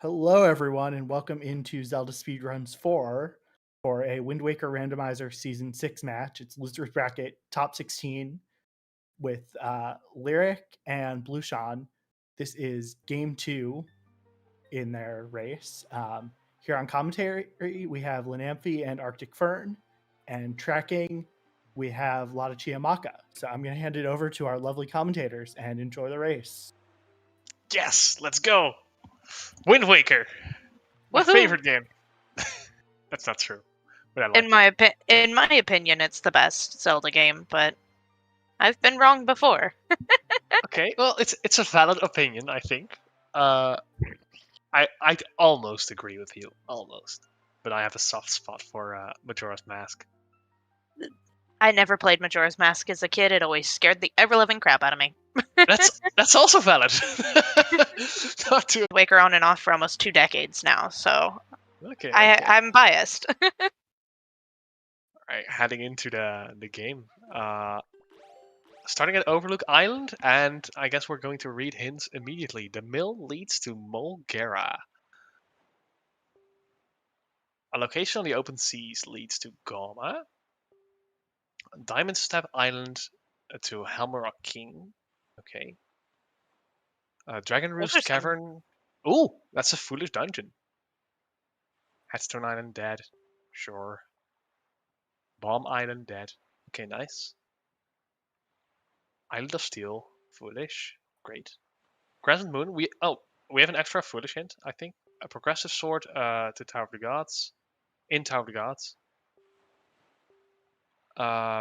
Hello, everyone, and welcome into ZeldaSpeedRuns 4 for a Wind Waker Randomizer Season 6 match. It's Loser's Bracket Top 16 with Lyric and Blueseangfh2. This is Game 2 in their race. Here on commentary, we have Randomizer and Arctic Fern, and tracking, we have Lada Chiamaka. So I'm going to hand it over to our lovely commentators and enjoy the race. Yes, let's go. Wind Waker, my Woohoo! favorite game. That's not true, but I like In my opinion, it's the best Zelda game, but I've been wrong before. Okay, well, it's a valid opinion, I think. I almost agree with you, almost, but I have a soft spot for Majora's Mask. I never played Majora's Mask as a kid. It always scared the ever-living crap out of me. That's also valid. Not too. Waker on and off for almost 2 decades now, so Okay. I'm biased. All right, heading into the game. Starting at Overlook Island, and I guess we're going to read hints immediately. The mill leads to Molgera. A location on the open seas leads to Goma. Diamond Step Island to Helmarock King. Okay. Dragon Roost Interesting. Cavern. Ooh, that's a foolish dungeon. Headstone Island dead. Sure. Bomb Island dead. Okay, nice. Island of Steel. Foolish. Great. Crescent Moon. We have an extra foolish hint, I think. A progressive sword to Tower of the Gods. In Tower of the Gods.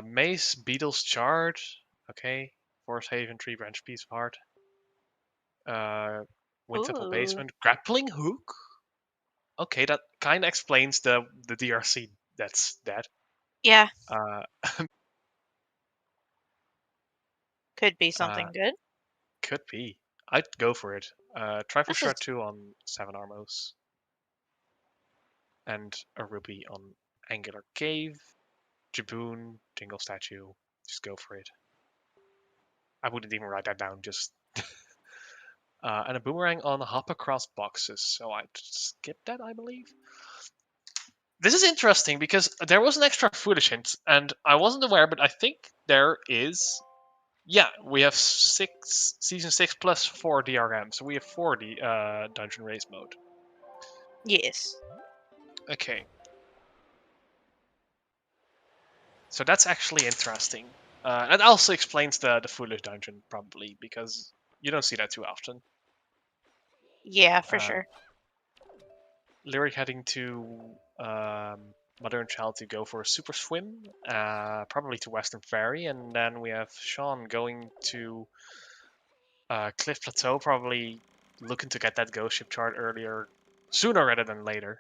Mace, Beetle's Chart. Okay. Forest Haven, Tree Branch, Piece of Heart. Wind Temple Ooh. Basement. Grappling Hook. Okay, that kind of explains the DRC that's dead. Yeah, Uh, could be something good. could be. I'd go for it. Try for This Shred is- 2 on 7 Armos. And a Ruby on Angular Cave. Jaboon, Jingle Statue. Just go for it. I wouldn't even write that down, just... and a boomerang on Hop Across Boxes, so I'd skip that, I believe. This is interesting because there was an extra foolish hint, and I wasn't aware, but I think there is. Yeah, we have season 6 plus 4 DRM, so we have 4 dungeon race mode. Yes. Okay. So that's actually interesting. That also explains the foolish dungeon, probably, because you don't see that too often. Yeah, for sure. Lyric heading to Mother and Child to go for a super swim, probably to Western Ferry, and then we have Sean going to Cliff Plateau, probably looking to get that ghost ship chart sooner rather than later.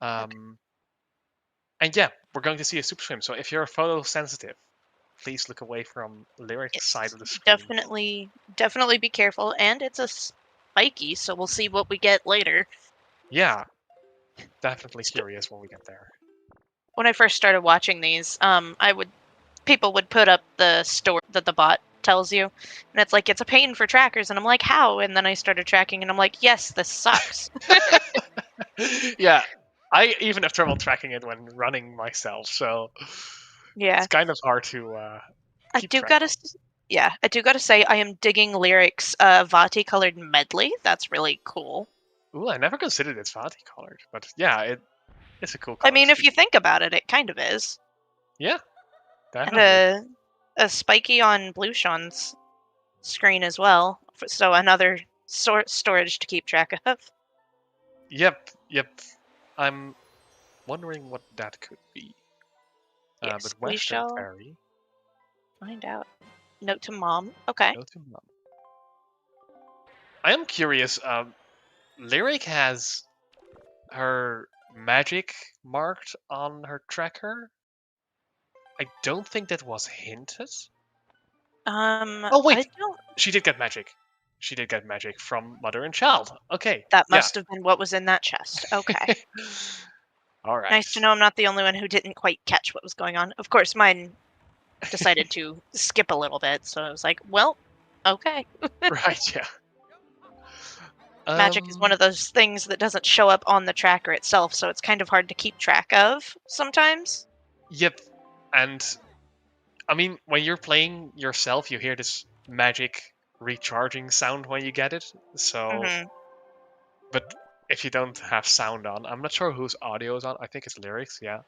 And yeah, we're going to see a super swim. So if you're photosensitive, please look away from Lyric's side of the screen. Definitely be careful, and it's a spiky, so we'll see what we get later. Yeah, definitely curious when we get there. When I first started watching these, people would put up the story that the bot tells you, and it's like, it's a pain for trackers, and I'm like, how? And then I started tracking, and I'm like, yes, this sucks. Yeah, I even have trouble tracking it when running myself, so yeah, it's kind of hard to I do gotta say, I am digging Lyric's Vati colored medley. That's really cool. Ooh, I never considered it's Vati colored, but yeah, it's a cool color. I mean, if you think about it, it kind of is. Yeah, definitely. And a spiky on Blueseangfh2's screen as well, so another storage to keep track of. Yep. I'm wondering what that could be. Yes, but we Western shall Ferry. find out. Note to mom. Okay. Note to mom. I am curious. Lyric has her magic marked on her tracker. I don't think that was hinted. Oh wait, she did get magic. She did get magic from Mother and Child. Okay. That must have been what was in that chest. Okay. All right. Nice to know I'm not the only one who didn't quite catch what was going on. Of course, mine decided to skip a little bit, so I was like, well, okay. Right, yeah. Magic is one of those things that doesn't show up on the tracker itself, so it's kind of hard to keep track of sometimes. Yep, and I mean, when you're playing yourself, you hear this magic recharging sound when you get it. So, but if you don't have sound on, I'm not sure whose audio is on. I think it's Lyrics, yeah.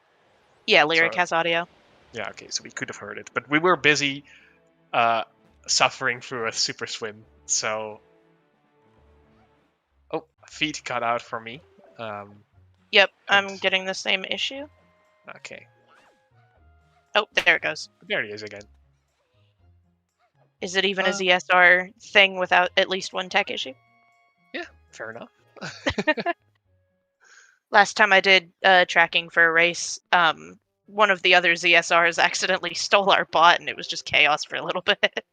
Yeah, Lyric So, has audio. yeah, okay, so we could have heard it, but we were busy suffering through a super swim. So, oh, feed cut out for me. Yep, and- I'm getting the same issue. Okay, Oh, there it goes. there he is again. Is it even a ZSR thing without at least one tech issue? Yeah, fair enough. Last time I did tracking for a race, one of the other ZSRs accidentally stole our bot, and it was just chaos for a little bit.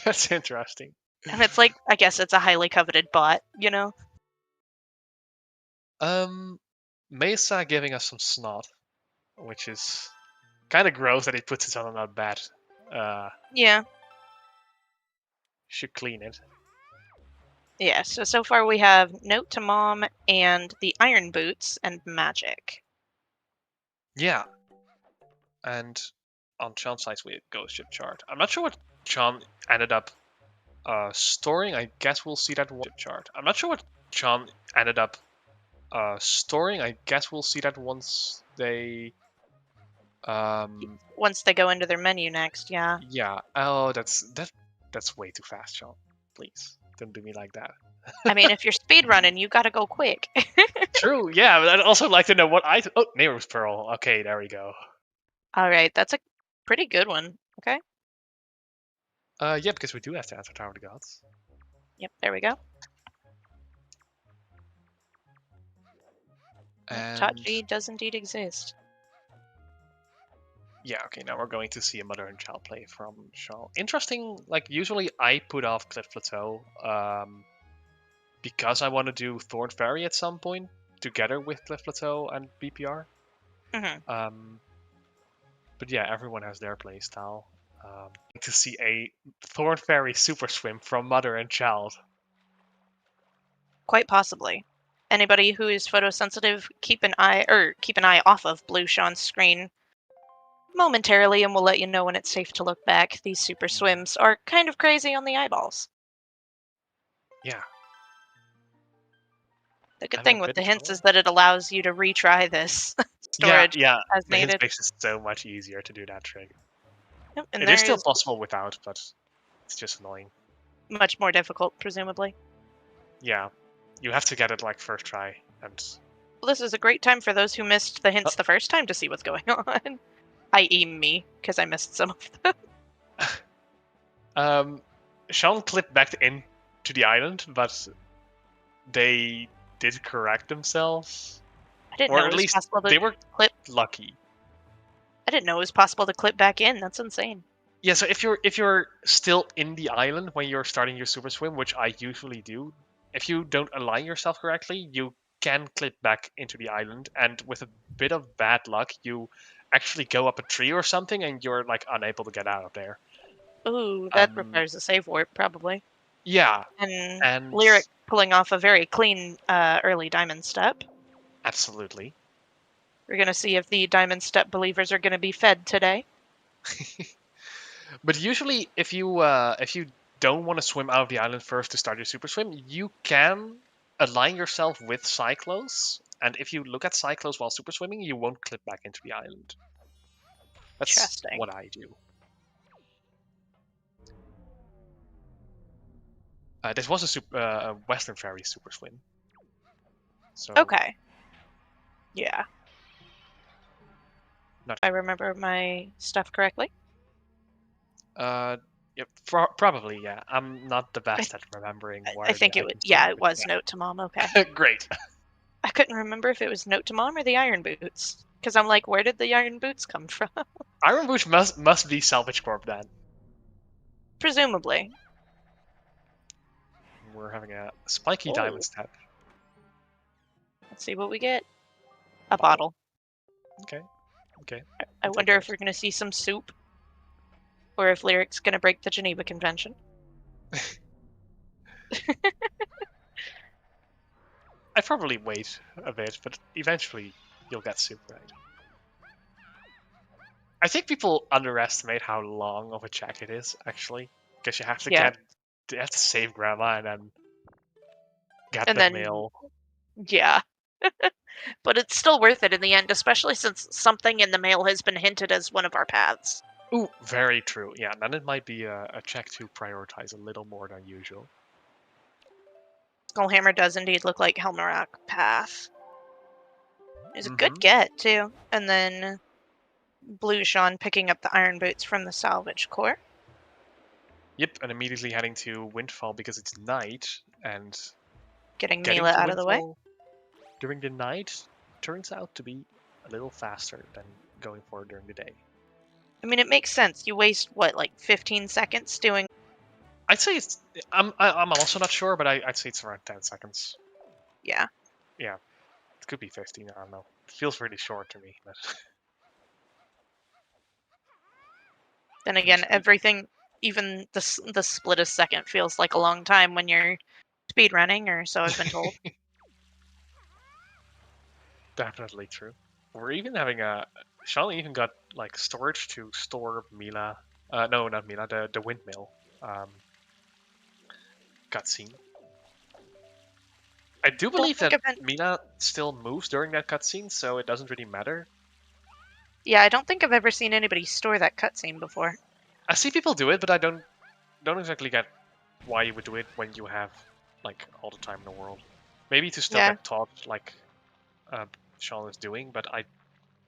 That's interesting. And it's like, I guess it's a highly coveted bot, you know? Mesa giving us some snot, which is kind of gross that he puts it on a bed. Yeah. Should clean it. Yeah, so far we have Note to Mom and the Iron Boots and Magic. Yeah. And on Sean's side, we have Ghost Ship chart. I'm not sure what Sean ended up storing. I guess we'll see that one chart. I'm not sure what Sean ended up storing. I guess we'll see that once they Once they go into their menu next, yeah. Yeah. Oh, that's way too fast, Sean. Please don't do me like that. I mean, if you're speedrunning, you gotta go quick. True. Yeah, but I'd also like to know what I. Oh, Neighbor's Pearl. Okay, there we go. All right, that's a pretty good one. Okay. Yeah, because we do have to answer Tower of the Gods. Yep, there we go. And Tachi does indeed exist. yeah, okay, now we're going to see a mother and child play from Sean. Interesting, like usually I put off Cliff Plateau because I want to do Thorn Ferry at some point together with Cliff Plateau and BPR. But yeah, everyone has their play style. To see a Thorn Ferry Super Swim from mother and child. Quite possibly. Anybody who is photosensitive, keep an eye off of Blue Sean's screen momentarily, and we'll let you know when it's safe to look back. These super swims are kind of crazy on the eyeballs. Yeah. The good thing with the hints is that it allows you to retry this storage as the needed. hint makes it so much easier to do that trick. Yep, and It is still possible without, but it's just annoying. Much more difficult, presumably. Yeah, you have to get it like first try, and well, this is a great time for those who missed the hints the first time to see what's going on. I.e. me, because I missed some of them. Sean clipped back into the island, but they did correct themselves. I didn't know at it was least possible to they were clip. Lucky. I didn't know it was possible to clip back in. That's insane. Yeah, so if you're still in the island when you're starting your super swim, which I usually do, if you don't align yourself correctly, you can clip back into the island, and with a bit of bad luck, you actually go up a tree or something, and you're like unable to get out of there. Ooh, that requires a save warp, probably. Yeah, and Lyric pulling off a very clean early diamond step. Absolutely. We're gonna see if the diamond step believers are gonna be fed today. But usually, if you don't want to swim out of the island first to start your super swim, you can align yourself with Cyclos, and if you look at Cyclos while super swimming, you won't clip back into the island. That's what I do. This was a Western Ferry super swim. So okay. Yeah. I remember my stuff correctly. Yeah, probably, yeah. I'm not the best at remembering where I think it was, yeah, it was Note to Mom, okay. Great. I couldn't remember if it was Note to Mom or the Iron Boots. Because I'm like, where did the Iron Boots come from? Iron Boots must be Salvage Corp then. Presumably. We're having a spiky diamond step. Let's see what we get. A bottle. Okay. Okay. I wonder if we're going to see some soup. Or if Lyric's going to break the Geneva Convention. I'd probably wait a bit, but eventually you'll get soup right. I think people underestimate how long of a check it is, actually, because you have to you have to save grandma and then get And the then mail. yeah. But it's still worth it in the end, especially since something in the mail has been hinted as one of our paths. Ooh, very true. Yeah, then it might be a check to prioritize a little more than usual. Skullhammer does indeed look like Helmarak path. It's a good Mhm. get, too. And then Blue Sean picking up the iron boots from the salvage core. Yep, and immediately heading to Windfall because it's night, and Getting getting Mila to out of the way. Windfall during the night turns out to be a little faster than going for it during the day. I mean, it makes sense. You waste, what, like 15 seconds doing... I'd say it's. I'm also not sure, but I'd say it's around 10 seconds. Yeah. Yeah, it could be 15. I don't know. It feels really short to me. But Then again, everything, even the split a second feels like a long time when you're speedrunning, or so I've been told. definitely true. We're even having a. Sean even got like storage to store Mila. No, not Mila. The windmill. Cutscene. I do believe think that of it- Mila still moves during that cutscene, so it doesn't really matter. Yeah, I don't think I've ever seen anybody store that cutscene before. I see people do it, but I don't exactly get why you would do it when you have like all the time in the world. Maybe to still Yeah. get taught like Sean is doing, but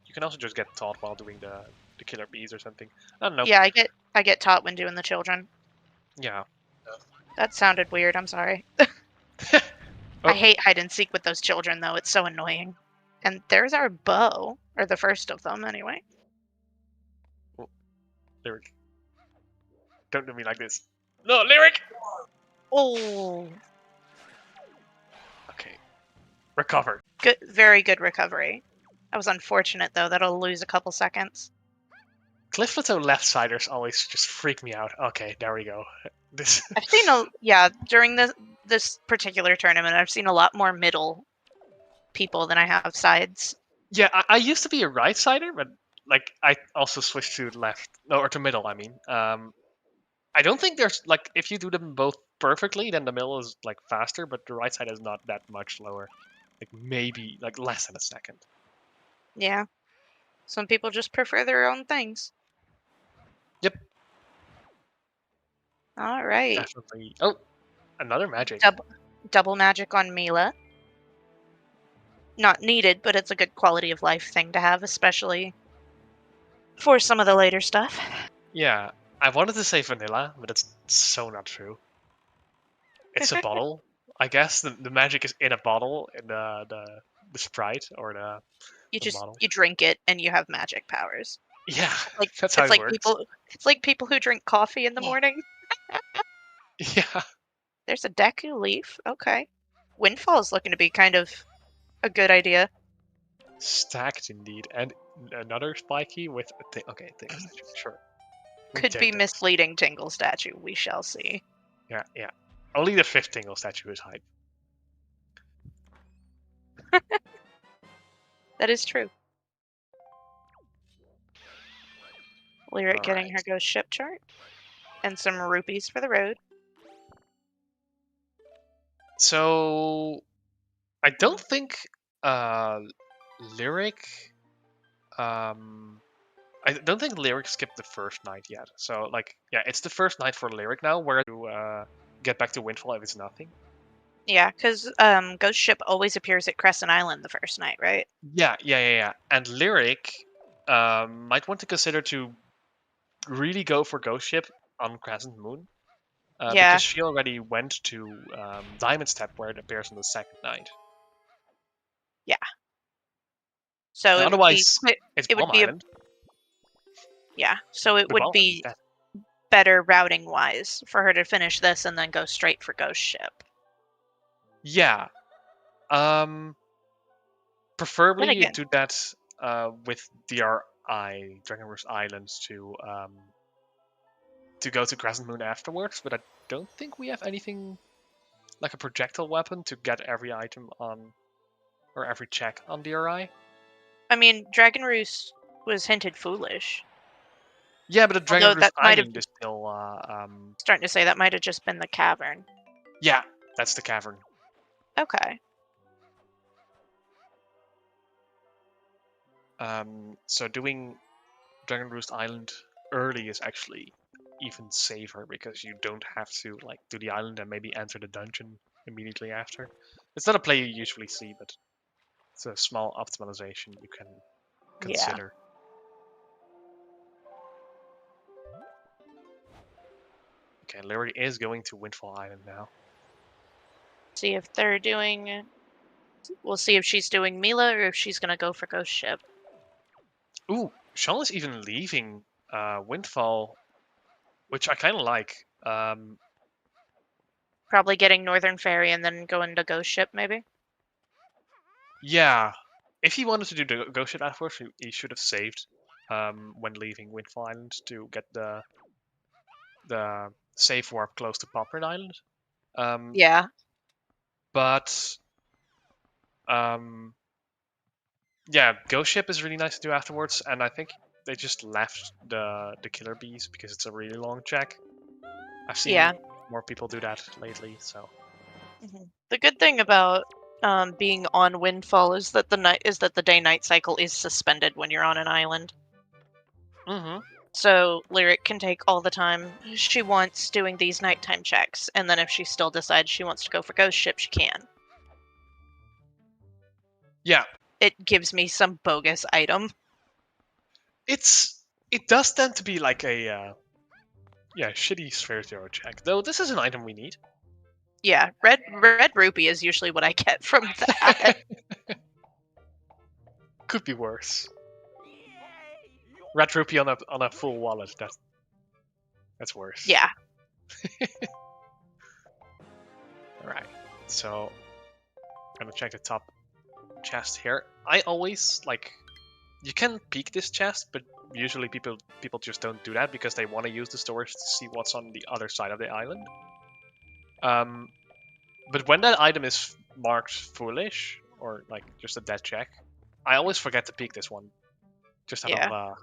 you can also just get taught while doing the killer bees or something. I don't know. Yeah, I get taught when doing the children. Yeah. That sounded weird, I'm sorry. Oh. I hate hide and seek with those children, though. It's so annoying. And there's our bow, or the first of them, anyway. Lyric. Don't do me like this. No, Lyric! Oh, Okay. Recovered. good, very good recovery. That was unfortunate, though. That'll lose a couple seconds. Cliff Plateau left-siders always just freak me out. Okay, there we go. This. I've seen during this particular tournament, I've seen a lot more middle people than I have sides. Yeah, I used to be a right-sider, but like I also switched to left, no, or to middle. I mean, I don't think there's like if you do them both perfectly, then the middle is like faster, but the right side is not that much slower. Like maybe like less than a second. Yeah. Some people just prefer their own things. Yep. All right. Definitely. Oh, another magic. Double magic on Mila. Not needed, but it's a good quality of life thing to have, especially for some of the later stuff. Yeah, I wanted to say vanilla, but it's so not true. It's a bottle. I guess the magic is in a bottle, in the Sprite or the bottle. You drink it and you have magic powers. Yeah, Like that's how it's it like works. people who drink coffee in the morning. Yeah. There's a Deku leaf. Okay. Windfall is looking to be kind of a good idea. Stacked indeed, and another spiky with a thing. Okay, thing statue. Sure. We Could be take this. misleading Tingle statue. We shall see. Yeah, yeah. Only the fifth Tingle statue is hype. That is true. Lyric getting her Alright. ghost ship chart. And some rupees for the road. So I don't think Lyric I don't think Lyric skipped the first night yet. So like yeah, it's the first night for Lyric now where to get back to Windfall if it's nothing. Yeah, because Ghost Ship always appears at Crescent Island the first night, right? Yeah. And Lyric might want to consider to really go for Ghost Ship on Crescent Moon. Yeah. Because she already went to Diamond Step where it appears on the second night. Yeah. So And otherwise, it's it would Bomb be Island. yeah. So it The would Bomb be Island, better routing wise for her to finish this and then go straight for Ghost Ship. yeah. Preferably you again- do that with DRI, Dragonverse Islands, to go to Crescent Moon afterwards. But I don't think we have anything like a projectile weapon to get every item on, or every check on DRI? I mean, Dragon Roost was hinted foolish. Yeah, but the Dragon Although Roost that might have Island is still. starting to say that might have just been the cavern. Yeah, that's the cavern. Okay. So doing Dragon Roost Island early is actually even safer because you don't have to like do the island and maybe enter the dungeon immediately after. It's not a play you usually see, but it's a small optimization you can consider. Okay, Lyric is going to Windfall Island now. See if they're doing. We'll see if she's doing Mila or if she's gonna go for Ghost Ship. Ooh, Sean is even leaving Windfall, which I kind of like. Probably getting Northern Ferry and then going to Ghost Ship, maybe. Yeah, if he wanted to do the Ghost Ship afterwards, he should have saved when leaving Windfall Island to get the safe warp close to Popper Island. Yeah. But yeah, Ghost Ship is really nice to do afterwards, and I think they just left the Killer Bees because it's a really long check. I've seen more people do that lately, so. The good thing about being on Windfall is that the day-night cycle is suspended when you're on an island. So Lyric can take all the time she wants doing these nighttime checks, and then if she still decides she wants to go for Ghost Ship, she can. Yeah. It gives me some bogus item. It does tend to be like a shitty Sphere Zero check, though this is an item we need. Yeah, red rupee is usually what I get from that. Could be worse. Red rupee on a full wallet. That's worse. Yeah. All right. So I'm gonna check the top chest here. I always you can peek this chest, but usually people just don't do that because they want to use the storage to see what's on the other side of the island. But when that item is marked foolish or like just a dead check, I always forget to peek this one. Just out of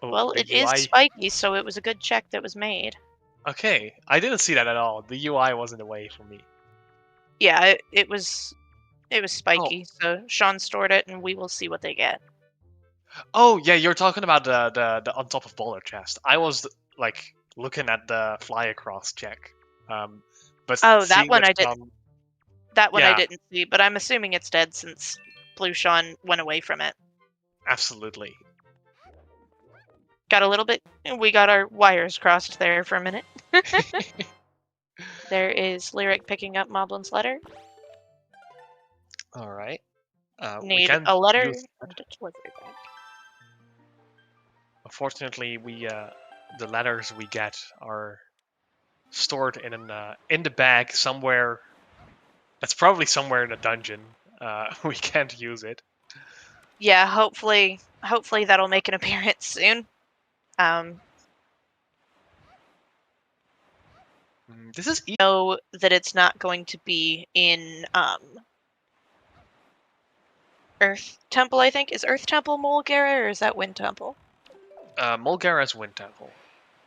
well, it UI. is spiky, so it was a good check that was made. Okay, I didn't see that at all. The UI wasn't away from me. Yeah, it was spiky, so Sean stored it, and we will see what they get. Oh yeah, you're talking about the on top of boulder chest. I was like looking at the fly across check. But that one I didn't. That one yeah. I didn't see, but I'm assuming it's dead since Blue Sean went away from it. Absolutely. Got a little bit. We got our wires crossed there for a minute. There is Lyric picking up Moblin's letter. All right. Need a letter and a delivery bag. Unfortunately, the letters we get are stored in the bag somewhere. That's probably somewhere in a dungeon. We can't use it. Yeah, hopefully that'll make an appearance soon. This is know that it's not going to be in Earth Temple, I think. Is Earth Temple Mulgara or is that Wind Temple? Mulgara is Wind Temple.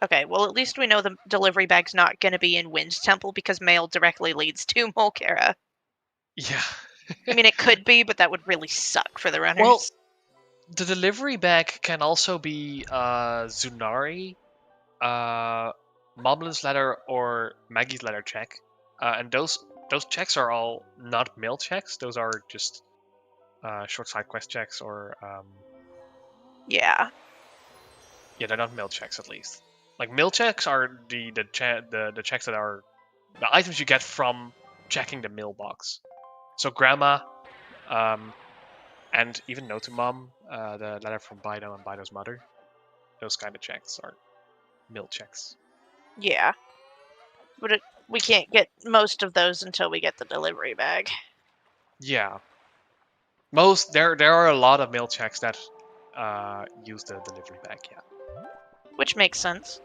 Okay, well at least we know the delivery bag's not going to be in Wind Temple because mail directly leads to Mulgara. Yeah. I mean, it could be, but that would really suck for the runners. Well, the delivery bag can also be Zunari, Moblin's letter, or Maggie's letter check. And those checks are all not mail checks. Those are just short side quest checks or yeah, they're not mail checks at least. Like mail checks are the checks that are the items you get from checking the mailbox. So grandma, and even Note to Mom, the letter from Bido and Bido's mother. Those kind of checks are mail checks. Yeah, but we can't get most of those until we get the delivery bag. Yeah. There are a lot of mail checks that use the delivery bag, yeah. Which makes sense.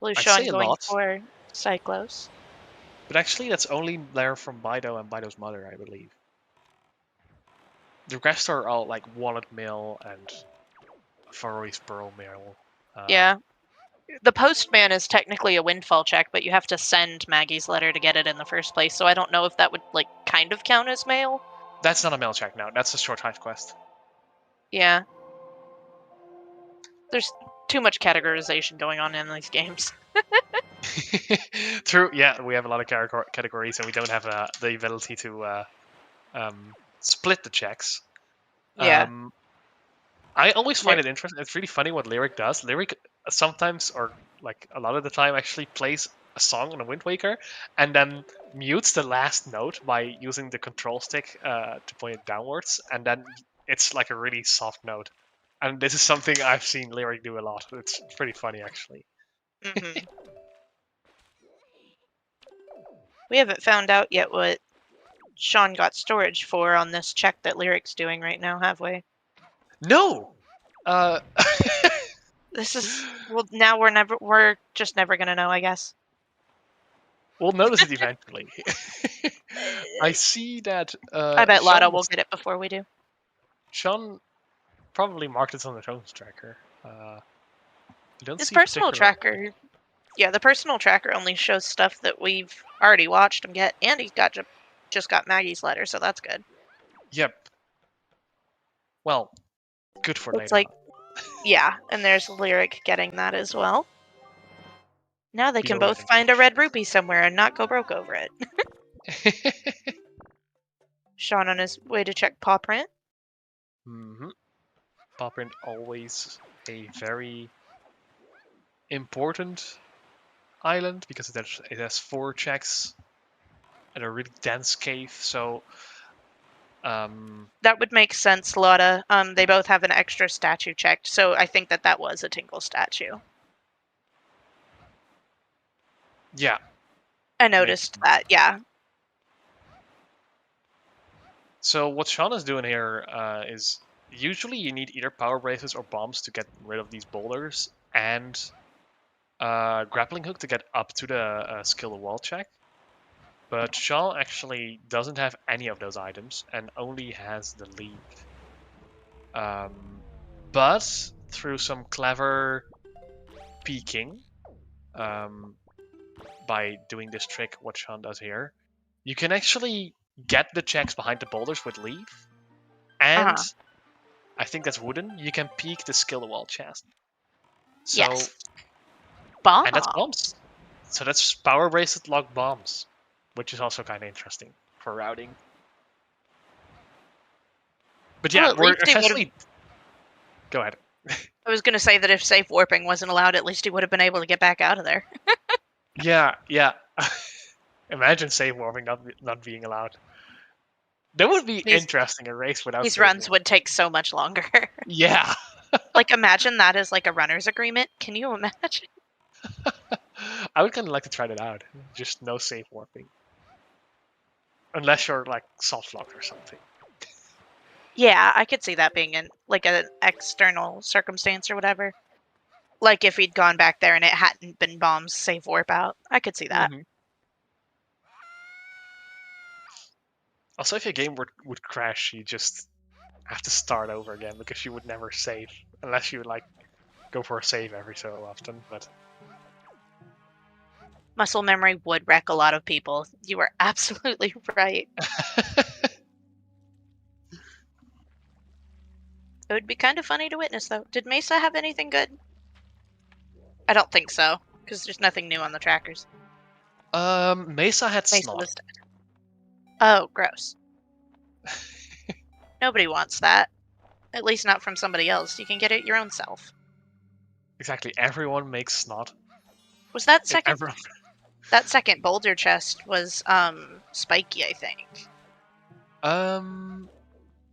Blue Sean going for Cyclos. But actually, that's only there from Bido and Bido's mother, I believe. The rest are all like Wallet Mill and Faroese Burrow Mill. Yeah. The postman is technically a windfall check, but you have to send Maggie's letter to get it in the first place, so I don't know if that would, like, kind of count as mail. That's not a mail check, no. That's a short heist quest. Yeah. There's too much categorization going on in these games. True, yeah, we have a lot of categories and we don't have the ability to split the checks. Yeah. I always find it interesting. It's really funny what Lyric does. Lyric sometimes, or like a lot of the time, actually plays a song on a Wind Waker and then mutes the last note by using the control stick to point it downwards, and then it's like a really soft note. And this is something I've seen Lyric do a lot. It's pretty funny, actually. Mm-hmm. We haven't found out yet what Sean got storage for on this check that Lyric's doing right now, have we? No. This is now we're just never gonna know, I guess. We'll notice it eventually. I see that. I bet Sean Lotto will get it before we do. Sean probably marked it on the Tones tracker. His personal tracker, yeah, the personal tracker only shows stuff that we've already watched him get, and he's just got Maggie's letter, so that's good. Yep. Well, good for It's later. like, yeah, and there's Lyric getting that as well. Now they can both find a red rupee somewhere and not go broke over it. Sean on his way to check paw print. Mm-hmm. Paw print always a very important island because it has 4 checks and a really dense cave. So that would make sense, Lotta. They both have an extra statue checked, so I think that was a Tinkle statue. Yeah. I noticed that, yeah. So what Sean is doing here is usually you need either power braces or bombs to get rid of these boulders, and grappling hook to get up to the skill wall check. But Sean actually doesn't have any of those items and only has the leaf. But through some clever peeking, by doing this trick, what Sean does here, you can actually get the checks behind the boulders with leaf, and I think that's wooden. You can peek the skill wall chest. So, yes. Bomb. And that's bombs. So that's power bracelet lock bombs, which is also kind of interesting for routing. But yeah, we're essentially. Go ahead. I was going to say that if safe warping wasn't allowed, at least he would have been able to get back out of there. Yeah. Imagine safe warping not being allowed. That would be interesting, a race without. These runs would take so much longer. Yeah. Like, imagine that as like a runner's agreement. Can you imagine? I would kind of like to try that out. Just no safe warping. Unless you're like soft locked or something. Yeah, I could see that being an external circumstance or whatever. Like if he'd gone back there and it hadn't been bombs safe warp out. I could see that. Mm-hmm. Also, if your game would crash, you just have to start over again because you would never save unless you like go for a save every so often. But muscle memory would wreck a lot of people. You are absolutely right. It would be kind of funny to witness, though. Did Mesa have anything good? I don't think so, because there's nothing new on the trackers. Mesa had snot. Oh, gross. Nobody wants that. At least not from somebody else. You can get it your own self. Exactly. Everyone makes snot. Was that second? That second boulder chest was spiky, I think.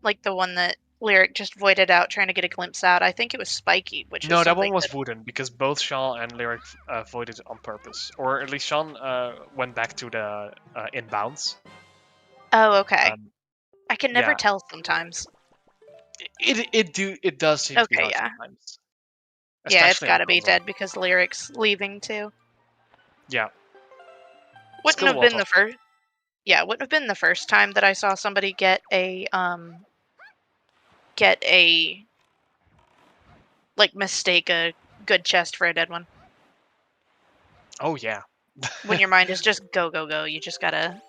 Like the one that Lyric just voided out trying to get a glimpse out. I think it was spiky, which no, that one was wooden because both Sean and Lyric voided on purpose, or at least Sean went back to the inbounds. Oh, okay. I can never tell sometimes. It does seem to be hard sometimes. Yeah, it's got to be dead because Lyric's leaving too. Yeah. Wouldn't Skill have well been taught. the first. Yeah, wouldn't have been the first time that I saw somebody get a like mistake a good chest for a dead one. Oh yeah. When your mind is just go go go, you just gotta.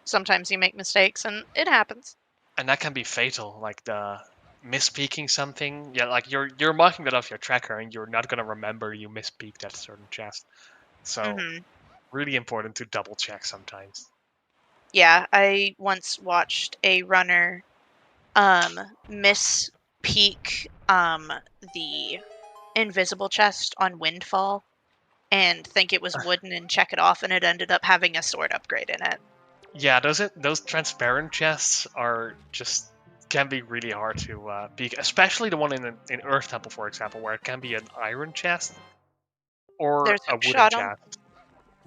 Sometimes you make mistakes, and it happens. And that can be fatal, like the misspeaking something. Yeah, like you're marking that off your tracker, and you're not gonna remember you misspeaked that certain chest. So really important to double check sometimes. Yeah, I once watched a runner miss peak the invisible chest on Windfall and think it was wooden and check it off, and it ended up having a sword upgrade in it. Yeah, those transparent chests are just can be really hard to peek, especially the one in Earth Temple, for example, where it can be an iron chest or There's a hook wooden shot on. chest.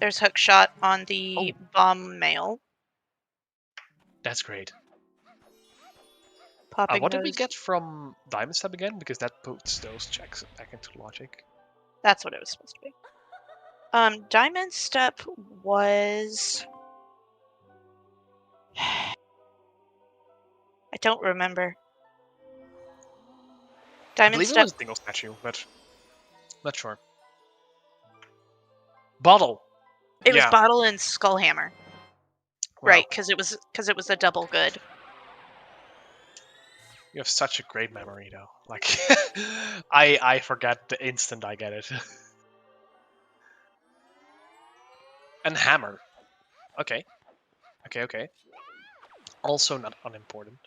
There's hook shot on Oh, the bomb mail. that's great. Popping What did we those. get from Diamond Step again? Because that puts those checks back into logic. That's what it was supposed to be. Diamond Step was. I don't remember. I Diamond believe it Step. was Dingle Statue, but not sure. Bottle. It was Yeah. Bottle and Skullhammer. Wow. Right, because it was a double good. You have such a great memory, though. Like, I forget the instant I get it. And hammer. Okay. Okay. Also not unimportant.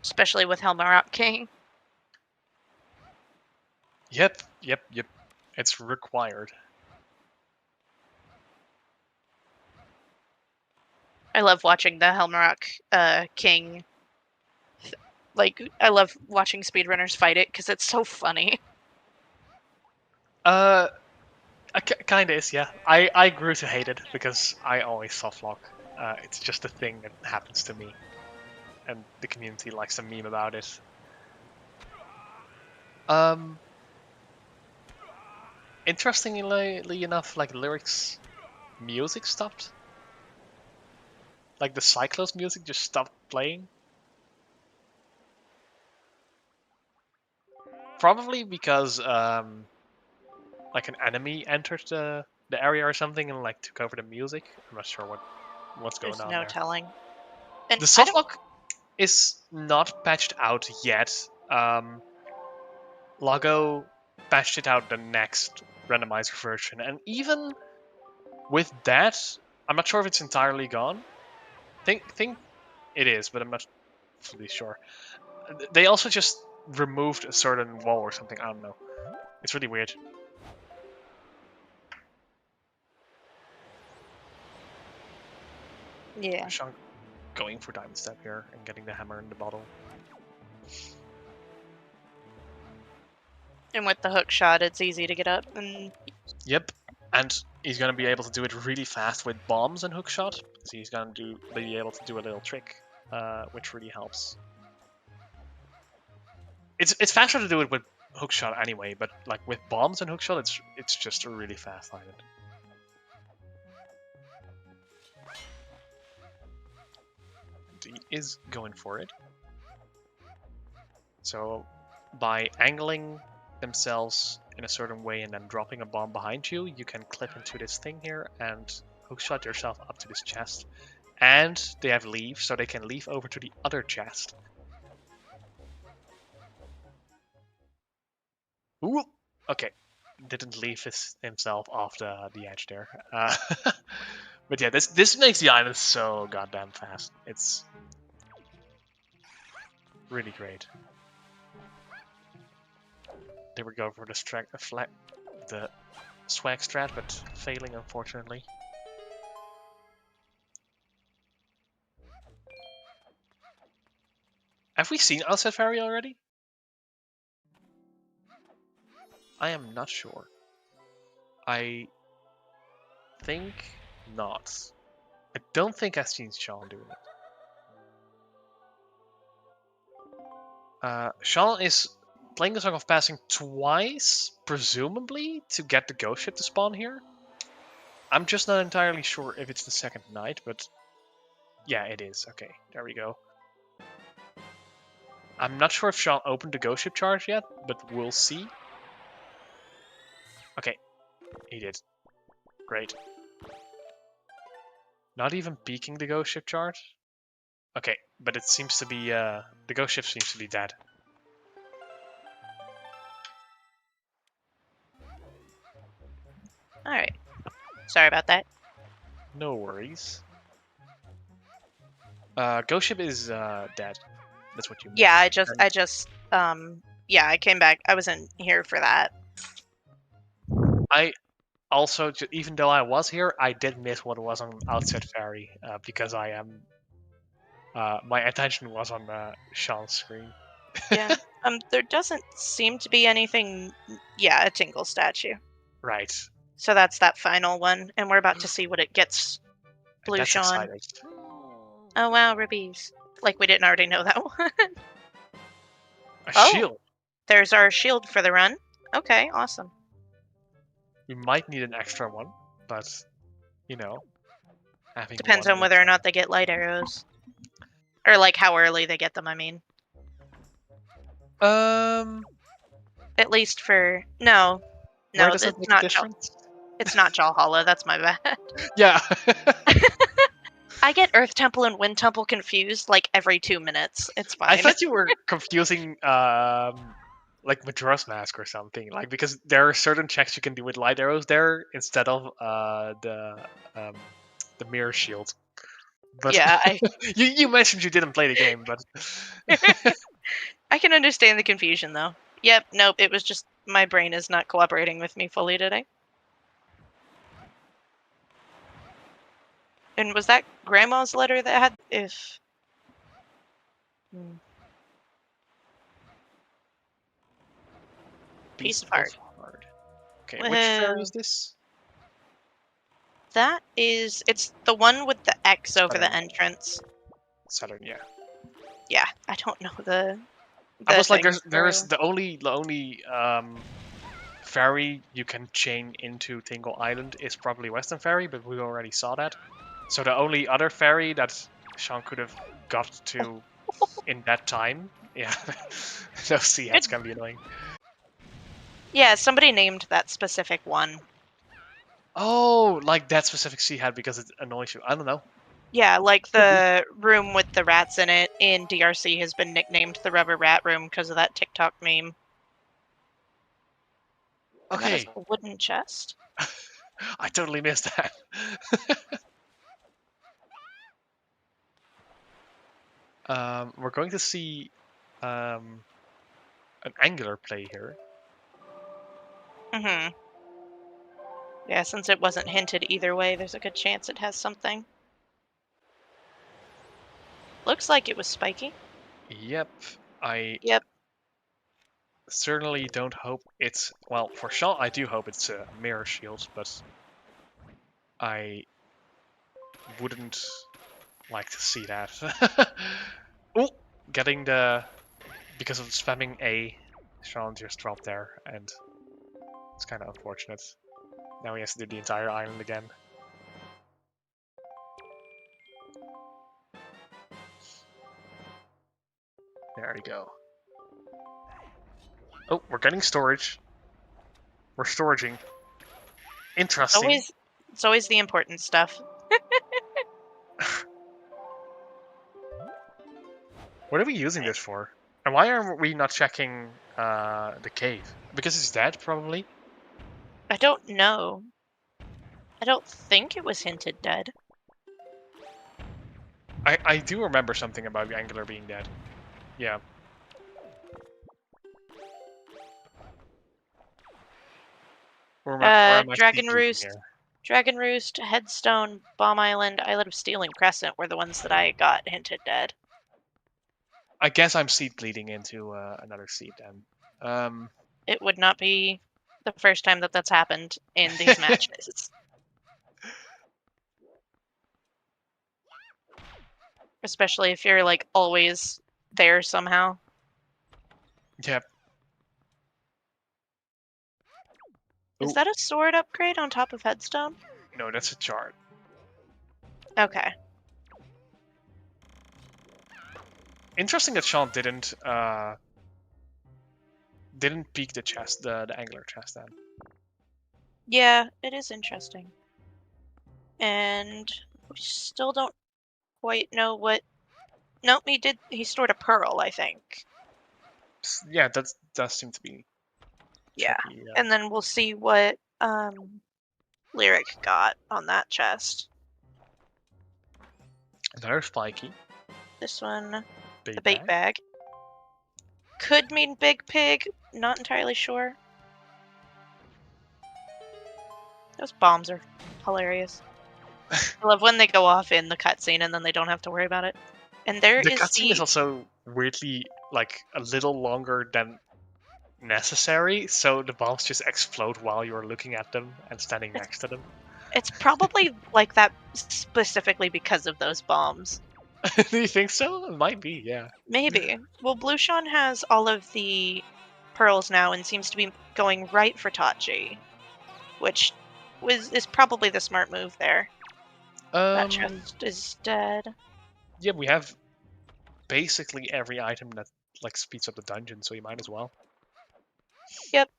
Especially with Helmarok King. Yep. It's required. I love watching the Helmarok King. Like, I love watching speedrunners fight it because it's so funny. Kinda is, yeah. I grew to hate it because I always softlock. It's just a thing that happens to me. And the community likes to meme about it. Interestingly enough, like lyrics, music stopped. Like the Cyclos music just stopped playing. Probably because like an enemy entered the area or something and like took over the music. I'm not sure what's going There's on no there. telling. And The I don't. softlock is not patched out yet. Lago patched it out the next randomizer version, and even with that, I'm not sure if it's entirely gone. Think it is, but I'm not fully sure. They also just removed a certain wall or something. I don't know. It's really weird. Yeah. Sean going for Diamond Step here and getting the hammer in the bottle. And with the hook shot, it's easy to get up. And Yep, and he's gonna be able to do it really fast with bombs and hookshot. So he's gonna be able to do a little trick, which really helps. It's faster to do it with hookshot anyway, but like with bombs and hookshot, it's just a really fast island. And he is going for it. So by angling themselves in a certain way and then dropping a bomb behind you, you can clip into this thing here and hookshot yourself up to this chest. And they have leave, so they can leave over to the other chest. Ooh, okay, didn't leave himself off the edge there. But yeah, this makes the island so goddamn fast. It's really great. They would go for the swag strat, but failing unfortunately. Have we seen Outset Fairy already? I am not sure. I think not. I don't think I've seen Sean doing it. Sean is playing the Song of Passing twice, presumably, to get the ghost ship to spawn here. I'm just not entirely sure if it's the second night, but yeah, it is. Okay, there we go. I'm not sure if Sean opened the ghost ship charge yet, but we'll see. Okay, he did. Great. Not even peeking the ghost ship charge? Okay, but it seems to be, the ghost ship seems to be dead. Alright. Sorry about that. No worries. Ghost ship is, dead. That's what you meant. Yeah, yeah, I came back. I wasn't here for that. I also, even though I was here, I did miss what was on Outset Ferry, because I am, my attention was on, Sean's screen. Yeah. There doesn't seem to be anything. Yeah, a Tingle statue. Right. So that's that final one, and we're about to see what it gets. Blue That's Sean. exciting. Oh wow, rubies. Like we didn't already know that one. A Oh. shield. There's our shield for the run. Okay, awesome. We might need an extra one, but you know, having Depends one on whether or not they get light arrows. Or like how early they get them, I mean. At least for no. No, does that it's make a not difference? It's not Jawhala, that's my bad. Yeah. I get Earth Temple and Wind Temple confused like every 2 minutes. It's fine. I thought you were confusing like Majora's Mask or something. Like because there are certain checks you can do with light arrows there instead of the mirror shield. But yeah, you mentioned you didn't play the game, but I can understand the confusion though. Yep, nope, it was just my brain is not cooperating with me fully today. And was that Grandma's letter that had if Piece of heart. Okay, which fairy is this? That is, it's the one with the X over the entrance. Saturn, yeah. Yeah, I don't know the I was like, things there's for- the only ferry you can chain into Tingle Island is probably Western Ferry, but we already saw that. So the only other ferry that Sean could have got to in that time, yeah, those sea heads can be annoying. Yeah, somebody named that specific one. Oh, like that specific sea head because it annoys you. I don't know. Yeah, like the room with the rats in it in DRC has been nicknamed the Rubber Rat Room because of that TikTok meme. Okay. That is a wooden chest. I totally missed that. We're going to see an angular play here. Mm-hmm. Yeah, since it wasn't hinted either way, there's a good chance it has something. Looks like it was spiky. Yep. Yep. Certainly don't hope it's... Well, for Sean, I do hope it's a mirror shield, but I wouldn't like to see that. Oh! Getting the... Because of spamming A, Sean just dropped there, and it's kind of unfortunate. Now he has to do the entire island again. There we go. Oh, we're getting storage. We're storaging. Interesting. It's always the important stuff. What are we using this for? And why are we not checking the cave? Because it's dead, probably? I don't know. I don't think it was hinted dead. I do remember something about Angular being dead. Yeah. Dragon Roost, Dragon Roost, Headstone, Bomb Island, Islet of Steel, and Crescent were the ones that I got hinted dead. I guess I'm seed bleeding into another seed then. It would not be the first time that that's happened in these matches. Especially if you're like always there somehow. Yep. Is that a sword upgrade on top of Headstone? No, that's a chart. Okay. Interesting that Sean didn't peek the chest, the angler chest then. Yeah, it is interesting. And we still don't quite know what... Nope, he stored a pearl, I think. Yeah, that does seem to be Yeah. tricky, yeah. And then we'll see what Lyric got on that chest. Another spiky. This one, Big the bait bag. Could mean big pig, not entirely sure. Those bombs are hilarious. I love when they go off in the cutscene and then they don't have to worry about it. And there The is cutscene is also weirdly like a little longer than necessary, so the bombs just explode while you're looking at them and standing next to them. It's probably like that specifically because of those bombs. Do you think so? It might be, yeah. Maybe. Well, Blueshawn has all of the pearls now and seems to be going right for Tachi, which is probably the smart move there. That chest is dead. Yeah, we have basically every item that like speeds up the dungeon, so you might as well. Yep.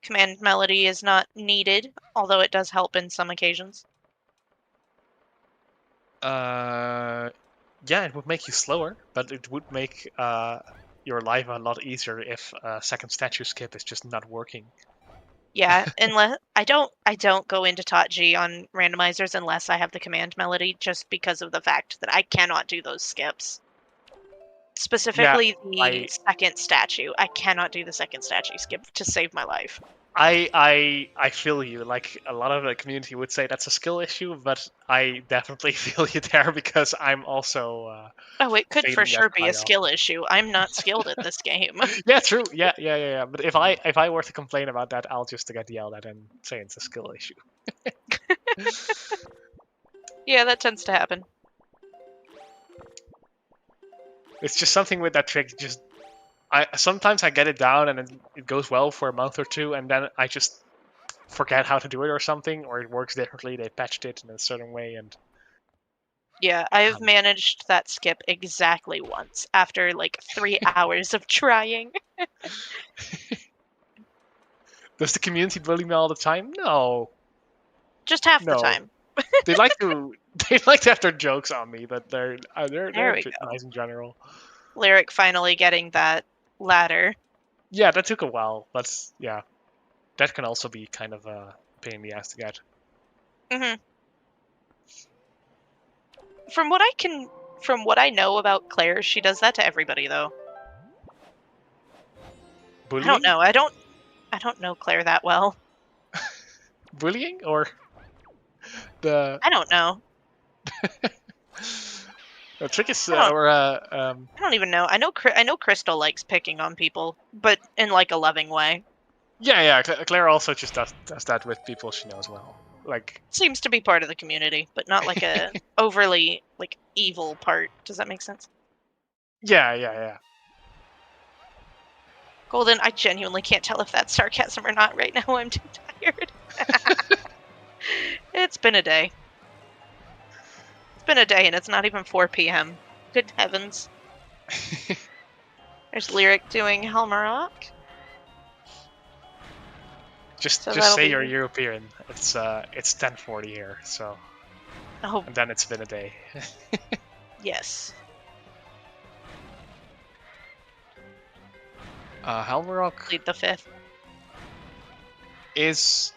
Command melody is not needed, although it does help in some occasions. Yeah, it would make you slower, but it would make your life a lot easier if second statue skip is just not working. Yeah, unless I don't go into Tachi on randomizers unless I have the command melody, just because of the fact that I cannot do those skips. Specifically, the second statue. I cannot do the second statue skip to save my life. I feel you. Like a lot of the community would say that's a skill issue, but I definitely feel you there because I'm also. Oh, it could for failing sure that be a quite skill issue. I'm not skilled at this game. Yeah, true. Yeah. But if I were to complain about that, I'll just get yelled at and say it's a skill issue. Yeah, that tends to happen. It's just something with that trick. Just sometimes I get it down and it goes well for a month or two, and then I just forget how to do it or something, or it works differently. They patched it in a certain way, and yeah, I've managed that skip exactly once after like 3 hours of trying. Does the community bully me all the time? No. Just half the time. They like to have their jokes on me, but they're nice in general. Lyric finally getting that ladder. Yeah, that took a while, but yeah, that can also be kind of a pain in the ass to get. Mm-hmm. From what I know about Claire, she does that to everybody though. Bullying? I don't know. I don't know Claire that well. Bullying or the? I don't know. The trick is, I don't even know. I know Crystal likes picking on people, but in like a loving way. Yeah. Claire also just does that with people she knows well. Like seems to be part of the community, but not like a overly like evil part. Does that make sense? Yeah. Golden, I genuinely can't tell if that's sarcasm or not right now. I'm too tired. It's been a day. It's been a day, and it's not even 4 p.m. Good heavens. There's Lyric doing Helmarok. Just say you're European. It's 10:40 here, so. Oh. And then it's been a day. Yes. Helmarok Lead the 5th. is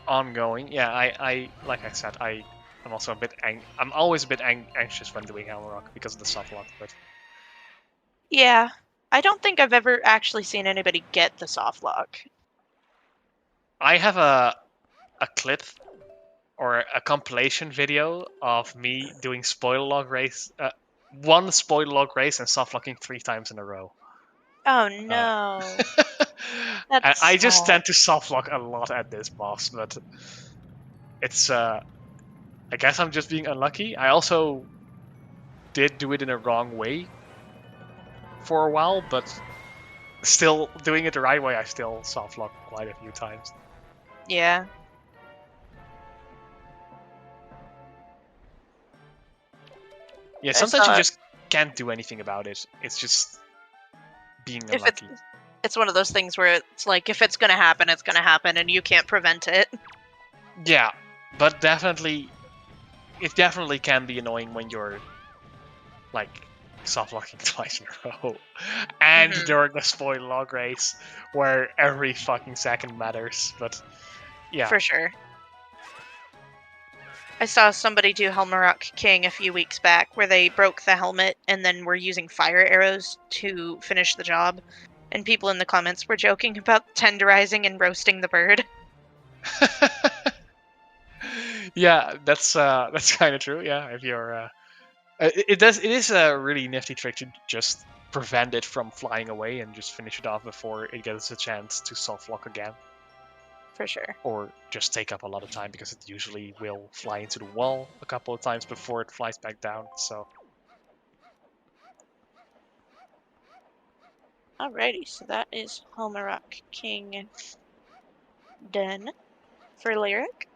ongoing. Yeah, I like I said, I'm also a bit I'm always a bit anxious when doing Helmarok because of the softlock, but yeah, I don't think I've ever actually seen anybody get the softlock. I have a clip or a compilation video of me doing spoiler log race, one spoiler log race and softlocking 3 times in a row. Oh no. I just tend to softlock a lot at this boss, but it's I guess I'm just being unlucky. I also did do it in a wrong way for a while, but still doing it the right way, I still softlock quite a few times. Yeah. Yeah, I sometimes you saw just can't do anything about it. It's just being if unlucky. it's one of those things where it's like if it's gonna happen, it's gonna happen, and you can't prevent it. Yeah, but it definitely can be annoying when you're like soft locking twice in a row, and Mhm. during the spoil log race where every fucking second matters. But yeah, For sure. I saw somebody do Helmarock King a few weeks back where they broke the helmet and then were using fire arrows to finish the job. And people in the comments were joking about tenderizing and roasting the bird. yeah, that's kind of true. Yeah, if you're it is a really nifty trick to just prevent it from flying away and just finish it off before it gets a chance to soft lock again, For sure. or just take up a lot of time because it usually will fly into the wall a couple of times before it flies back down. So Alrighty, so that is Helmarock King done for Lyric.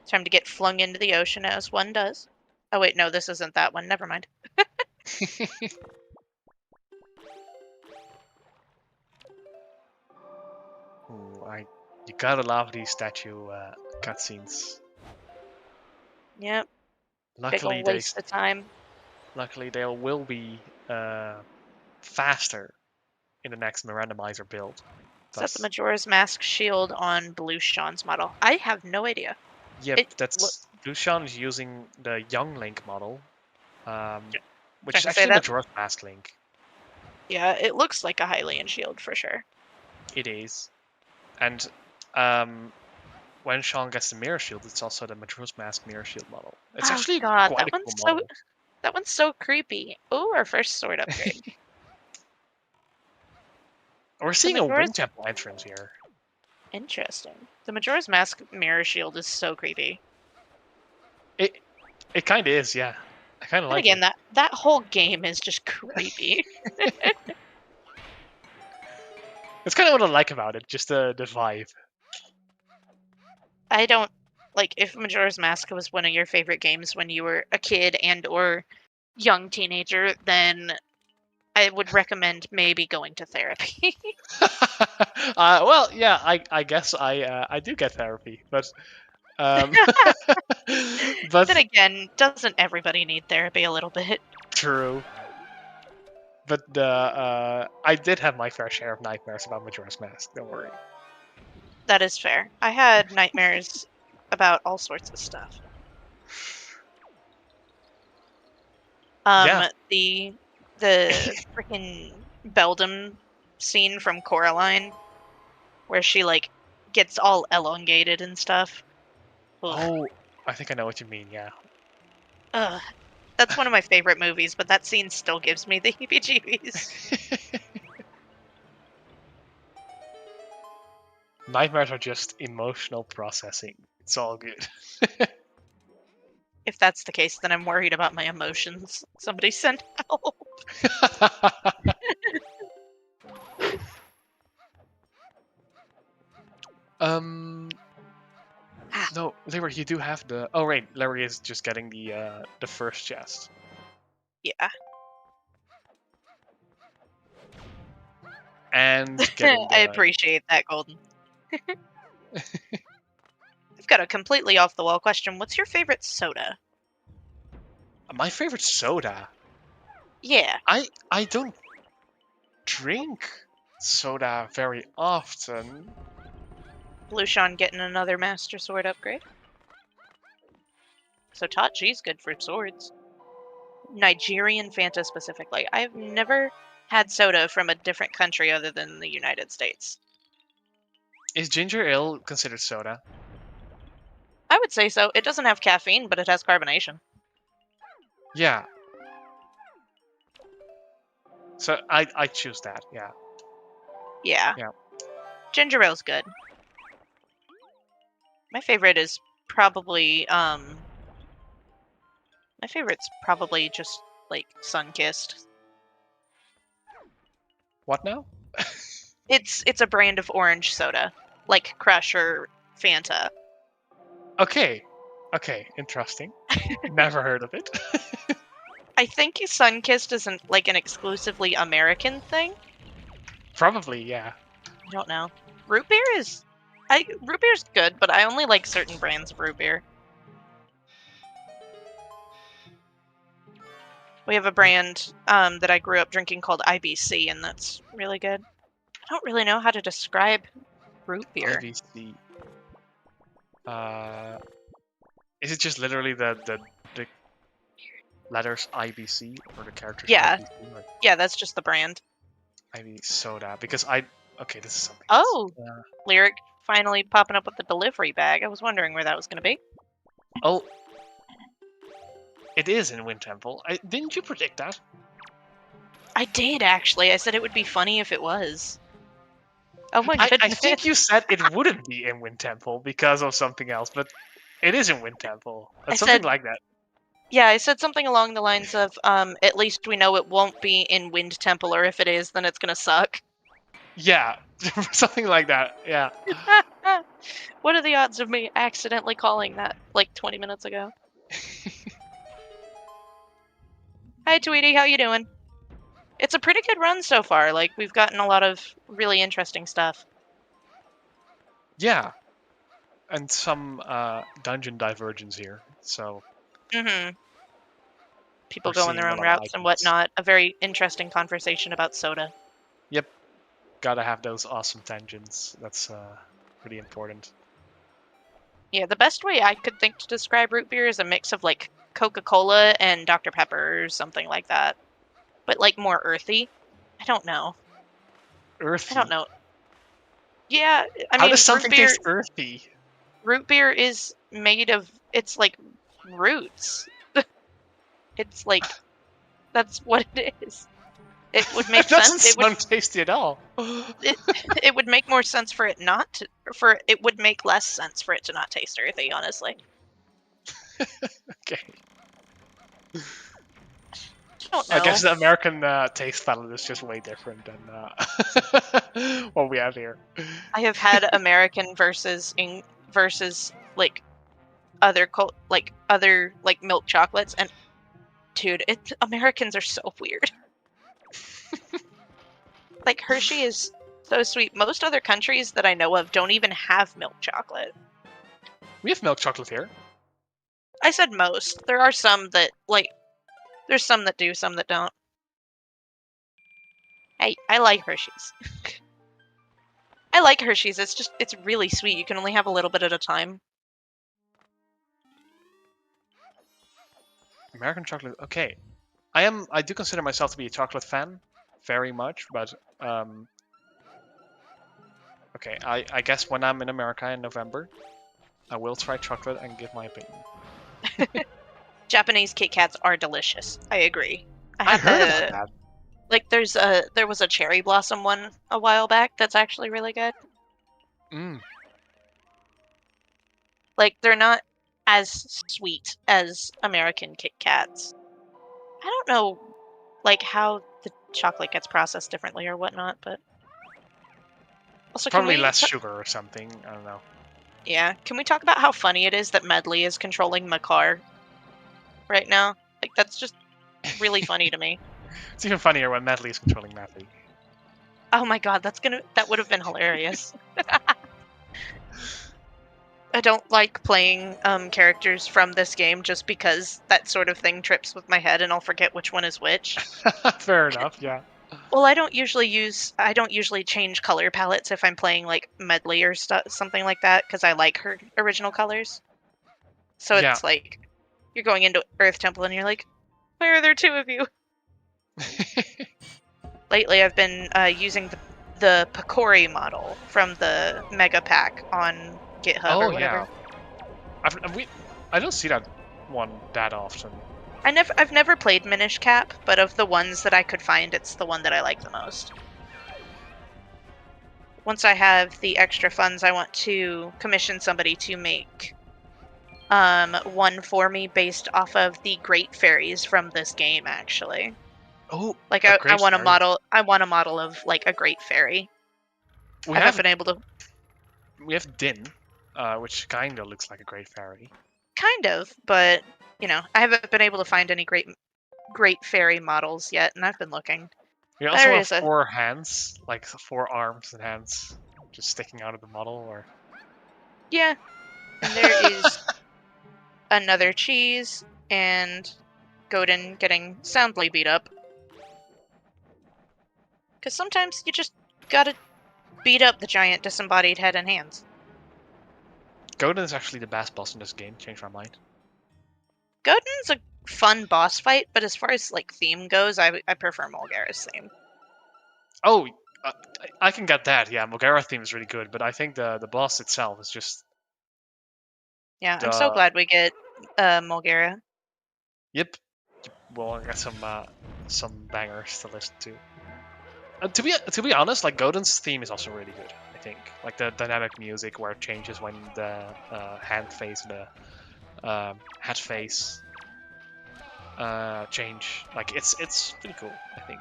Time to get flung into the ocean as one does. Oh wait, no, this isn't that one. Never mind. Ooh, you gotta love these statue cutscenes. Yep, big Luckily, ol' waste of time. they will be faster in the next Randomizer build. Is that the Thus, Majora's Mask shield on Blueseang's model? I have no idea. yep, It that's Lucian is using the young Link model, which Trying is to say actually that? Majora's Mask Link. Yeah, it looks like a Hylian shield for sure. It is, and when Sean gets the Mirror Shield, it's also the Majora's Mask Mirror Shield model. It's Oh actually god, quite a cool model. that one's so creepy. Oh, our first sword upgrade. We're The seeing a Majora's wind temple entrance here. Interesting. The Majora's Mask mirror shield is so creepy. It kind of is, yeah. I kind of And like again, it. that whole game is just creepy. It's kind of what I like about it, just the vibe. I don't like if Majora's Mask was one of your favorite games when you were a kid and or young teenager, then I would recommend maybe going to therapy. Well, yeah, I guess I do get therapy, but um, but Then again, doesn't everybody need therapy a little bit? true. But I did have my fair share of nightmares about Majora's Mask. Don't worry. That is fair. I had nightmares about all sorts of stuff. Yeah. The freaking Beldam scene from Coraline, where she like gets all elongated and stuff. Ugh. Oh, I think I know what you mean. Yeah. Ugh. That's one of my favorite movies, but that scene still gives me the heebie-jeebies. Nightmares are just emotional processing. It's all good. If that's the case, then I'm worried about my emotions. Somebody send help. No, Larry, you do have the. Oh, right, Larry is just getting the first chest. Yeah. And getting I the. appreciate that, Golden. I've got a completely off-the-wall question. What's your favorite soda? My favorite soda. Yeah. I don't drink soda very often. Lucian getting another Master Sword upgrade. So Tachi's good for swords. Nigerian Fanta specifically. I've never had soda from a different country other than the United States. Is ginger ale considered soda? I would say so. It doesn't have caffeine, but it has carbonation. Yeah. So I choose that. Yeah. Yeah. Yeah. Ginger ale's good. My favorite is probably my favorite's probably just like Sunkissed. What now? It's a brand of orange soda, like Crush or Fanta. Okay. Okay. Interesting. Never heard of it. I think Sunkissed isn't like an exclusively American thing. Probably, yeah. I don't know. Root beer is root beer's good, but I only like certain brands of root beer. We have a brand that I grew up drinking called IBC, and that's really good. I don't really know how to describe root beer. IBC. Is it just literally the letters IBC or the characters? Yeah. IBC, like Yeah, that's just the brand. IB soda? Because okay, this is something. Oh, Lyric finally popping up with the delivery bag. I was wondering where that was going to be. Oh, it is in Wind Temple. Didn't you predict that? I did, actually. I said it would be funny if it was. Oh my goodness. I think you said it wouldn't be in Wind Temple because of something else, but it is in Wind Temple. It's something like that. Yeah, I said something along the lines of, at least we know it won't be in Wind Temple, or if it is, then it's gonna suck. Yeah, something like that, yeah. What are the odds of me accidentally calling that, like, 20 minutes ago? Hi, Tweety, how you doing? It's a pretty good run so far. Like, we've gotten a lot of really interesting stuff. Yeah. And some dungeon divergence here, so... Mm-hmm. People We're going their seeing own a lot of routes and items. whatnot. A very interesting conversation about soda. Yep. Gotta have those awesome tangents. That's pretty important. Yeah, the best way I could think to describe root beer is a mix of, like, Coca-Cola and Dr. Pepper or something like that. But, like, more earthy. I don't know. Earthy? I don't know. Yeah, I How mean, does something root beer, taste earthy? root beer is made of, it's like roots. It's like, that's what it is. It would make It doesn't sense. sound tasty at all. It would make more sense for it not to, it would make less sense for it to not taste earthy, honestly. Okay. I don't know. I guess the American taste palette is just way different than what we have here. I have had American versus like other milk chocolates, and dude, Americans are so weird. Like, Hershey is so sweet. Most other countries that I know of don't even have milk chocolate. We have milk chocolate here. I said most. There are some that, like, there's some that do, some that don't. Hey, I like Hershey's. I like Hershey's. It's really sweet. You can only have a little bit at a time. American chocolate. Okay. I do consider myself to be a chocolate fan, very much, but okay. I guess when I'm in America in November, I will try chocolate and give my opinion. Japanese Kit Kats are delicious. I agree. I heard about that. Like, there was a cherry blossom one a while back that's actually really good. Mm. Like, they're not as sweet as American Kit Kats. I don't know, like, how the chocolate gets processed differently or whatnot, but also, Probably less sugar or something. I don't know. Yeah, can we talk about how funny it is that Medley is controlling Makar right now? Like, that's just really funny to me. It's even funnier when Medley is controlling Medley. Oh my god, that would have been hilarious. I don't like playing characters from this game just because that sort of thing trips with my head and I'll forget which one is which. Fair enough, yeah. Well, I don't usually change color palettes if I'm playing, like, Medley or something like that, because I like her original colors. So Yeah. it's like, you're going into Earth Temple and you're like, why are there two of you? Lately, I've been using the Picori model from the Mega Pack on GitHub or whatever. Yeah. I don't see that one that often. I've never played Minish Cap, but of the ones that I could find, it's the one that I like the most. Once I have the extra funds, I want to commission somebody to make one for me based off of the Great Fairies from this game, actually. Oh, like I want a model. I want a model of, like, a Great Fairy. I haven't been able to. We have Din, which kind of looks like a Great Fairy. Kind of, but you know, I haven't been able to find any great fairy models yet, and I've been looking. You also There have is a 4 hands, like 4 arms and hands, just sticking out of the model, or... yeah, and there is another cheese and Godin getting soundly beat up. Because sometimes you just gotta beat up the giant disembodied head and hands. Godin is actually the best boss in this game, changed my mind. Godin's a fun boss fight, but as far as like theme goes, I prefer Mulgara's theme. Oh, I can get that, yeah, Mulgara theme is really good, but I think the boss itself is just... Yeah, I'm so glad we get Mulgara. Yep. Well, I got some bangers to listen to. To be honest, like Godin's theme is also really good. I think like the dynamic music where it changes when the hand face and the head face change. Like it's pretty cool. I think.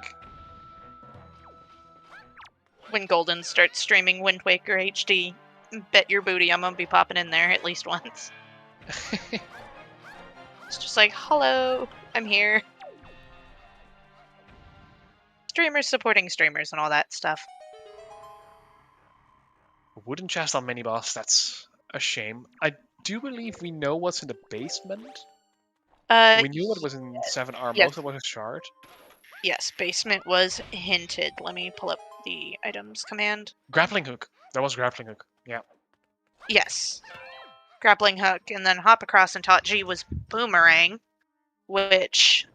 When Golden starts streaming Wind Waker HD, bet your booty I'm gonna be popping in there at least once. It's just like, hello, I'm here. Streamers supporting streamers and all that stuff. Wooden chest on mini boss. That's a shame. I do believe we know what's in the basement. We knew what was in 7R. yes. Most of it was a shard. Yes, basement was hinted. Let me pull up the items command. Grappling hook. That was grappling hook. Yeah. Yes. Grappling hook, and then hop across and taught G was boomerang, which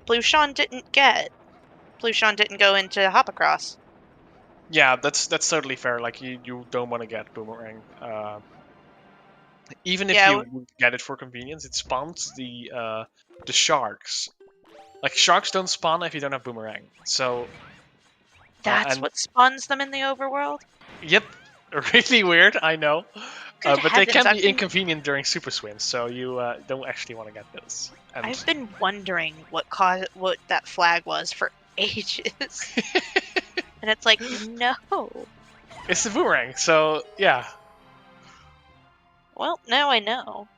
Blueseang didn't get. Blueseang didn't go into hop across. Yeah, that's totally fair. Like you don't want to get boomerang. Even if you would get it for convenience, it spawns the sharks. Like sharks don't spawn if you don't have boomerang. So that's what spawns them in the overworld. Yep, really weird. I know, but heavens, they can be inconvenient during super swims, so you don't actually want to get those. And I've been wondering what that flag was for ages, and it's like no. It's the boomerang, so yeah. Well, now I know.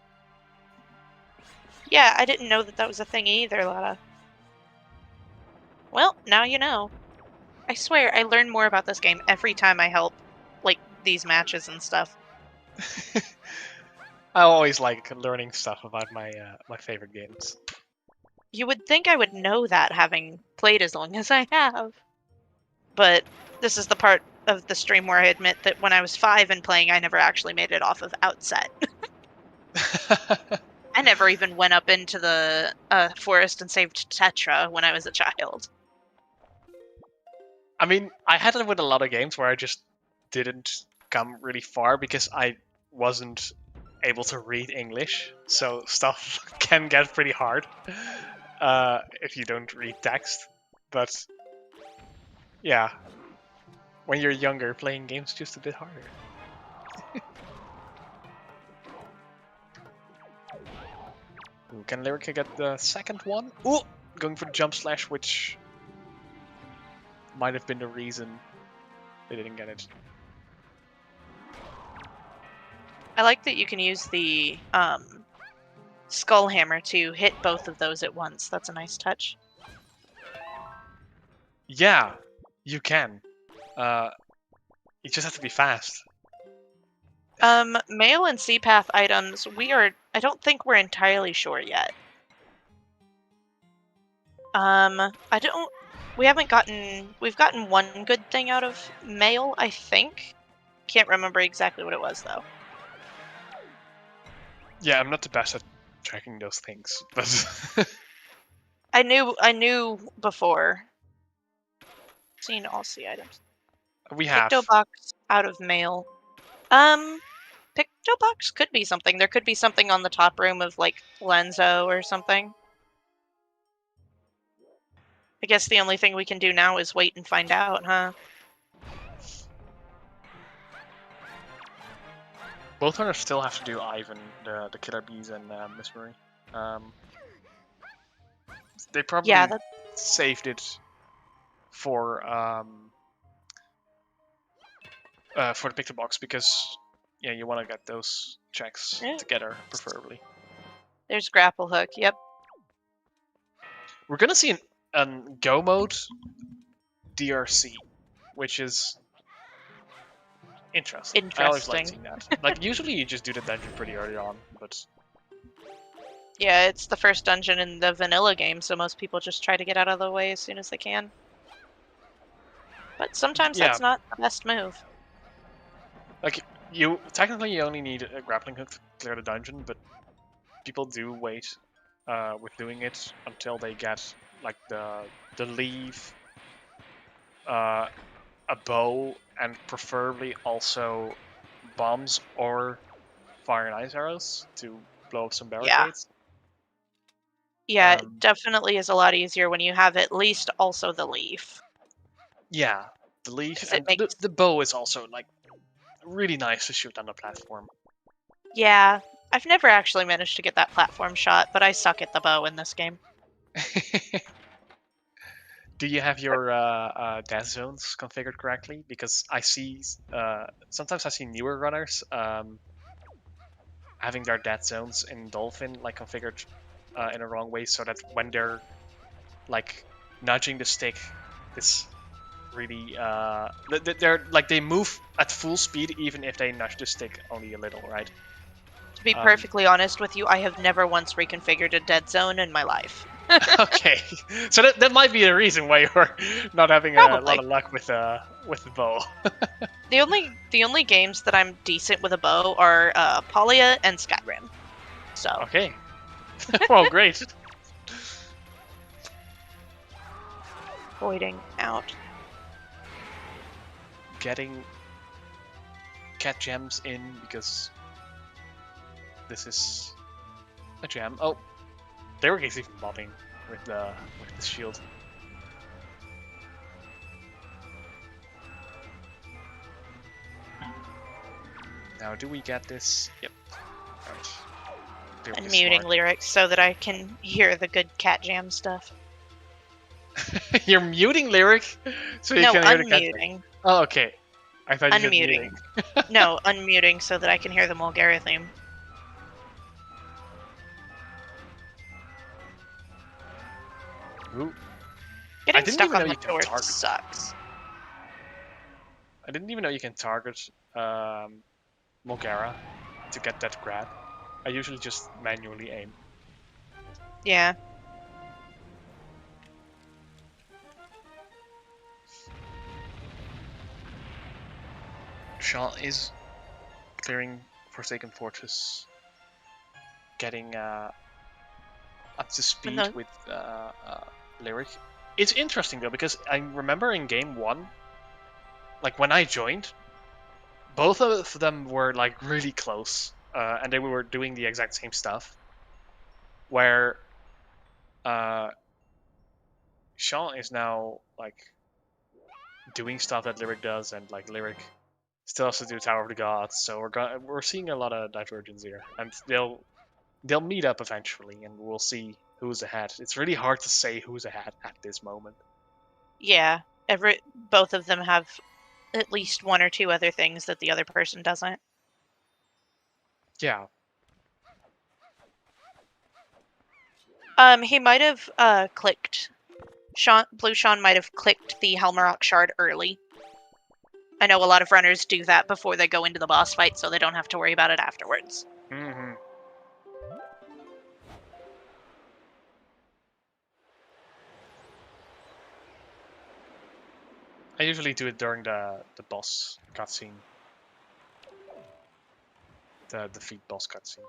Yeah, I didn't know that was a thing either, Lada. Well, now you know. I swear, I learn more about this game every time I help, like, these matches and stuff. I always like learning stuff about my my favorite games. You would think I would know that, having played as long as I have. But this is the part of the stream where I admit that when I was 5 and playing, I never actually made it off of Outset. I never even went up into the forest and saved Tetra when I was a child. I mean, I had it with a lot of games where I just didn't come really far because I wasn't able to read English, so stuff can get pretty hard if you don't read text. But yeah, when you're younger, playing games is just a bit harder. Ooh, can Lyrica get the second one? Ooh, going for the jump slash, which might have been the reason they didn't get it. I like that you can use the skull hammer to hit both of those at once. That's a nice touch. Yeah, you can. You just have to be fast. Mail and C-Path items, I don't think we're entirely sure yet. We've gotten one good thing out of mail, I think. Can't remember exactly what it was, though. Yeah, I'm not the best at tracking those things, but... I knew before. Seen all C items. We have. Picto box out of mail. Picto box could be something. There could be something on the top room of, like, Lenzo or something. I guess the only thing we can do now is wait and find out, huh? Both runners still have to do Ivan, the Killer Bees, and Miss Marie. They probably saved it for the Picto box because you want to get those checks together, preferably. There's grapple hook. Yep. We're gonna see an go mode DRC, which is interesting. I always like seeing that. Like usually you just do the dungeon pretty early on, but Yeah, it's the first dungeon in the vanilla game, so most people just try to get out of the way as soon as they can. But sometimes yeah, that's not the best move. like you only need a grappling hook to clear the dungeon, but people do wait with doing it until they get like the leaf, a bow, and preferably also bombs or fire and ice arrows to blow up some barricades. Yeah, it definitely is a lot easier when you have at least also the leaf. Yeah, the leaf 'Cause and it makes- the bow is also like really nice to shoot on the platform. Yeah, I've never actually managed to get that platform shot, but I suck at the bow in this game. Do you have your death zones configured correctly? Because I see sometimes I see newer runners having their death zones in Dolphin like configured in a wrong way, so that when they're like nudging the stick, it's really they're like they move at full speed even if they nudge the stick only a little, right? To be perfectly honest with you, I have never once reconfigured a dead zone in my life. Okay, so that might be the reason why you're not having a lot of luck with the bow. The only games that I'm decent with a bow are Polya and Skyrim. So okay, well, great. Voiding out. Getting cat gems in because this is a gem. Oh, Lyric is even bobbing with the shield. Now, do we get this? Yep. Right. I'm muting lyrics so that I can hear the good cat jam stuff. You're muting Lyric so you can hear the cat unmuting. Oh, okay. I thought you unmuting. said muting. No, unmuting so that I can hear the Mulgaria theme. Ooh. Getting stuck on the door sucks. I didn't even know you can target Mulgara to get that grab. I usually just manually aim. Yeah. Sean is clearing Forsaken Fortress, getting up to speed with Lyric. It's interesting though, because I remember in game 1, like when I joined, both of them were like really close, and they were doing the exact same stuff. Where Sean is now like doing stuff that Lyric does, and like Lyric still has to do Tower of the Gods. So we're seeing a lot of divergence here, and they'll meet up eventually, and we'll see who's ahead. It's really hard to say who's ahead at this moment. Yeah, both of them have at least one or two other things that the other person doesn't. Yeah. He might have clicked. Blue Sean might have clicked the Helmarok shard early. I know a lot of runners do that before they go into the boss fight, so they don't have to worry about it afterwards. Mm-hmm. I usually do it during the boss cutscene. The defeat boss cutscene.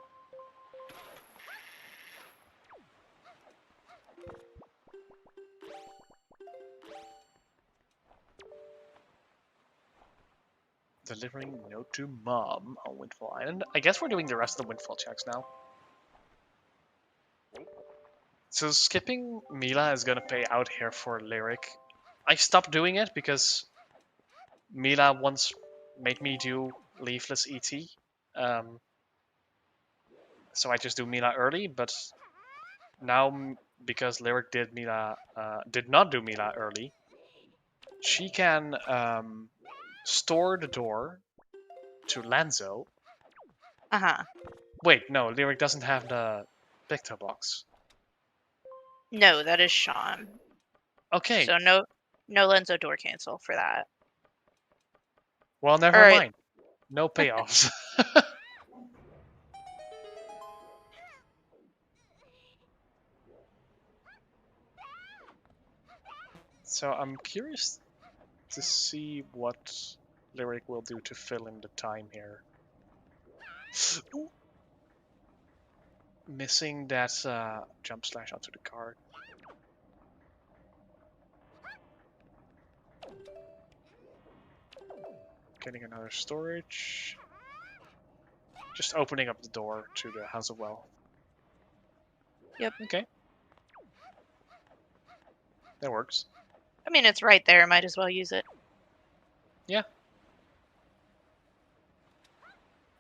Delivering note to Mom on Windfall Island. I guess we're doing the rest of the Windfall checks now. So skipping Mila is gonna pay out here for Lyric. I stopped doing it because Mila once made me do Leafless ET. So I just do Mila early, but now because Lyric did not do Mila early, she can store the door to Lanzo. Uh-huh. Wait, no, Lyric doesn't have the Picto box. No, that is Sean. Okay. So no Lenzo door cancel for that. Well, never All right. mind. No payoffs. So I'm curious to see what Lyric will do to fill in the time here. Ooh. Missing that jump slash onto the card. Getting another storage. Just opening up the door to the House of Well. Yep. Okay. That works. I mean, it's right there. Might as well use it. Yeah.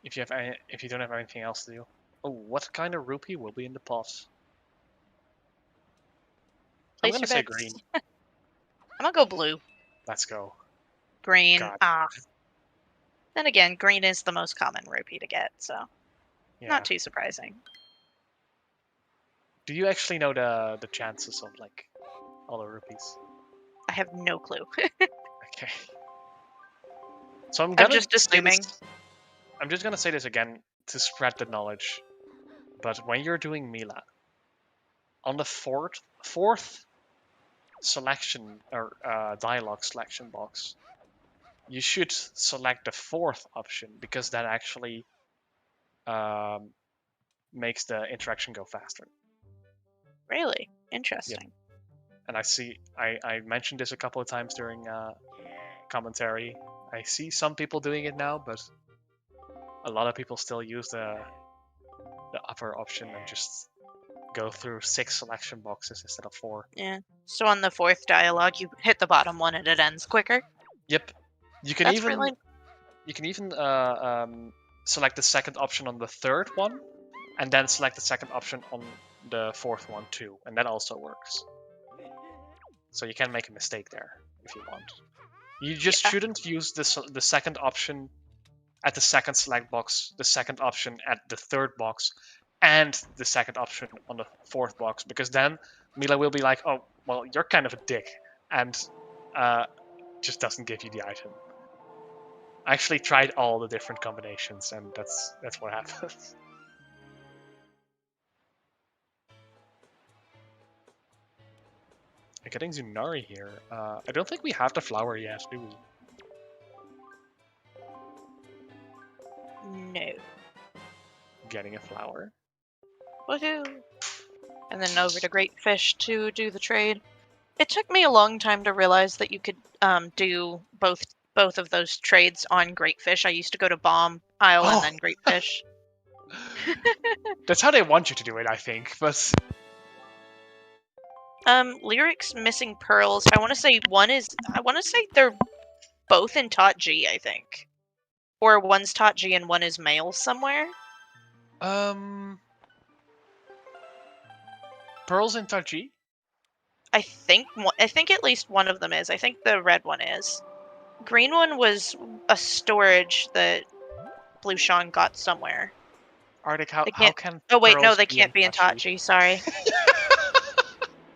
If you don't have anything else to do. Oh, what kind of rupee will be in the pot? I'm Place gonna your say bets. green. I'm gonna go blue. Let's go. Green. God. Ah. Then again, green is the most common rupee to get, so Yeah. not too surprising. Do you actually know the chances of like all the rupees? I have no clue. Okay. So I'm I'm gonna just say assuming. this. I'm just gonna say this again to spread the knowledge. But when you're doing Mila, on the fourth selection or dialogue selection box, you should select the fourth option because that actually makes the interaction go faster. Really interesting. And I mentioned this a couple of times during commentary. I see some people doing it now, but a lot of people still use the upper option and just go through 6 selection boxes instead of 4. Yeah. So on the fourth dialogue, you hit the bottom one and it ends quicker. Yep. You can That's even really. select the second option on the third one, and then select the second option on the fourth one too, and that also works. So you can make a mistake there if you want. You just shouldn't use the second option at the second select box, the second option at the third box, and the second option on the fourth box, because then Mila will be like, oh, well, you're kind of a dick, and just doesn't give you the item. I actually tried all the different combinations, and that's what happens. I'm getting Zunari here. I don't think we have the flower yet, do we? No. Getting a flower. Woohoo! And then over to Great Fish to do the trade. It took me a long time to realize that you could do both of those trades on Great Fish. I used to go to Bomb Isle and then Great Fish. That's how they want you to do it, I think. But Lyric's missing pearls. I want to say they're both in Tot G, I think. Or one's Tot G and one is male somewhere. Pearls in Taji? I think at least one of them is. I think the red one is. Green one was a storage that Blue Sean got somewhere. Arctic, how can Oh wait, no, pearls they be can't be in Tachi? Tachi. Sorry.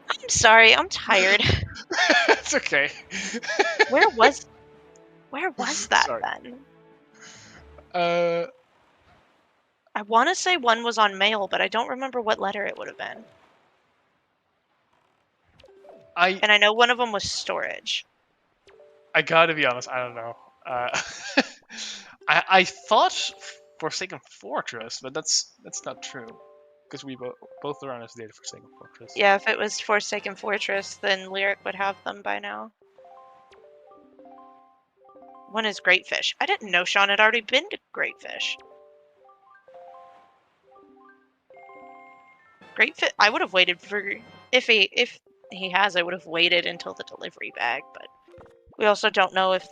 I'm sorry. I'm tired. It's okay. Where was that Sorry. then? I want to say one was on mail, but I don't remember what letter it would have been. And I know one of them was storage. I gotta be honest, I don't know. I thought Forsaken Fortress, but that's not true. Because we both the runners did Forsaken Fortress. Yeah, if it was Forsaken Fortress, then Lyric would have them by now. One is Great Fish. I didn't know Sean had already been to Great Fish. Great Fish. I would have waited for if he has. I would have waited until the delivery bag, but we also don't know if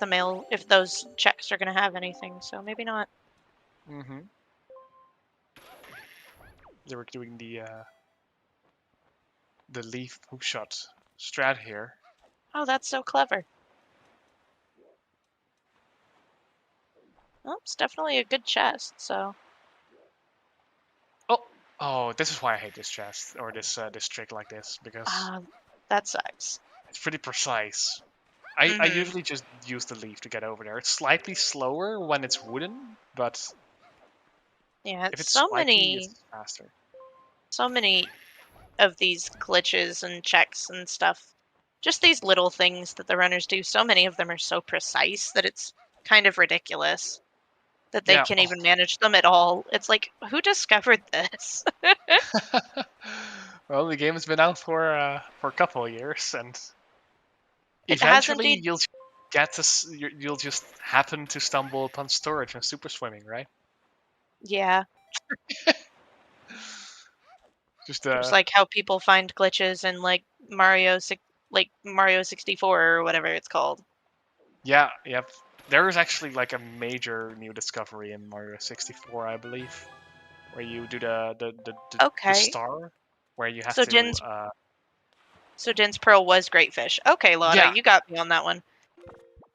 those checks are gonna have anything, so maybe not. Mm-hmm. They were doing the leaf hookshot strat here. Oh, that's so clever. Well, it's definitely a good chest, so. Oh, this is why I hate this chest or this trick like this, because That sucks. it's pretty precise. I usually just use the leaf to get over there. It's slightly slower when it's wooden, but Yeah, if it's so spiky, many it's faster. of these glitches and checks and stuff. Just these little things that the runners do. So many of them are so precise that it's kind of ridiculous that they Yeah. can even manage them at all. It's like, who discovered this? Well, the game has been out for a couple of years, and It has eventually indeed. you'll get to you'll just happen to stumble upon storage and super swimming, right? Yeah. Just Just like how people find glitches in like Mario 64 or whatever it's called. yeah, yep. There is actually like a major new discovery in Mario 64, I believe, where you do the Okay. star, where you have So to. Din's Pearl was Great Fish. Okay, Lotta, Yeah, you got me on that one.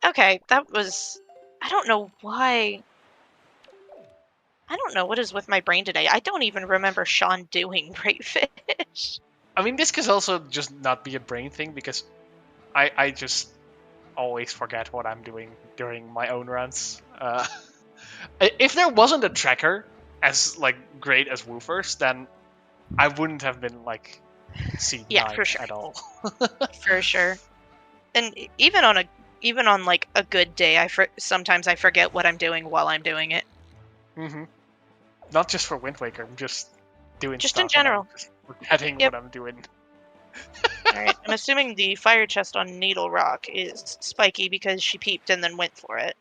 Okay, that was. I don't know why. I don't know what is with my brain today. I don't even remember Sean doing Great Fish. I mean this could also just not be a brain thing because I just always forget what I'm doing during my own runs. If there wasn't a tracker as like great as Woofers, then I wouldn't have been like Yeah, C9 for sure. at all. For sure. And even on like a good day, sometimes I forget what I'm doing while I'm doing it. Mm-hmm. Not just for Wind Waker, I'm just doing Just stuff in general. and I'm just forgetting Yep. what I'm doing. Alright, I'm assuming the fire chest on Needle Rock is spiky because she peeped and then went for it.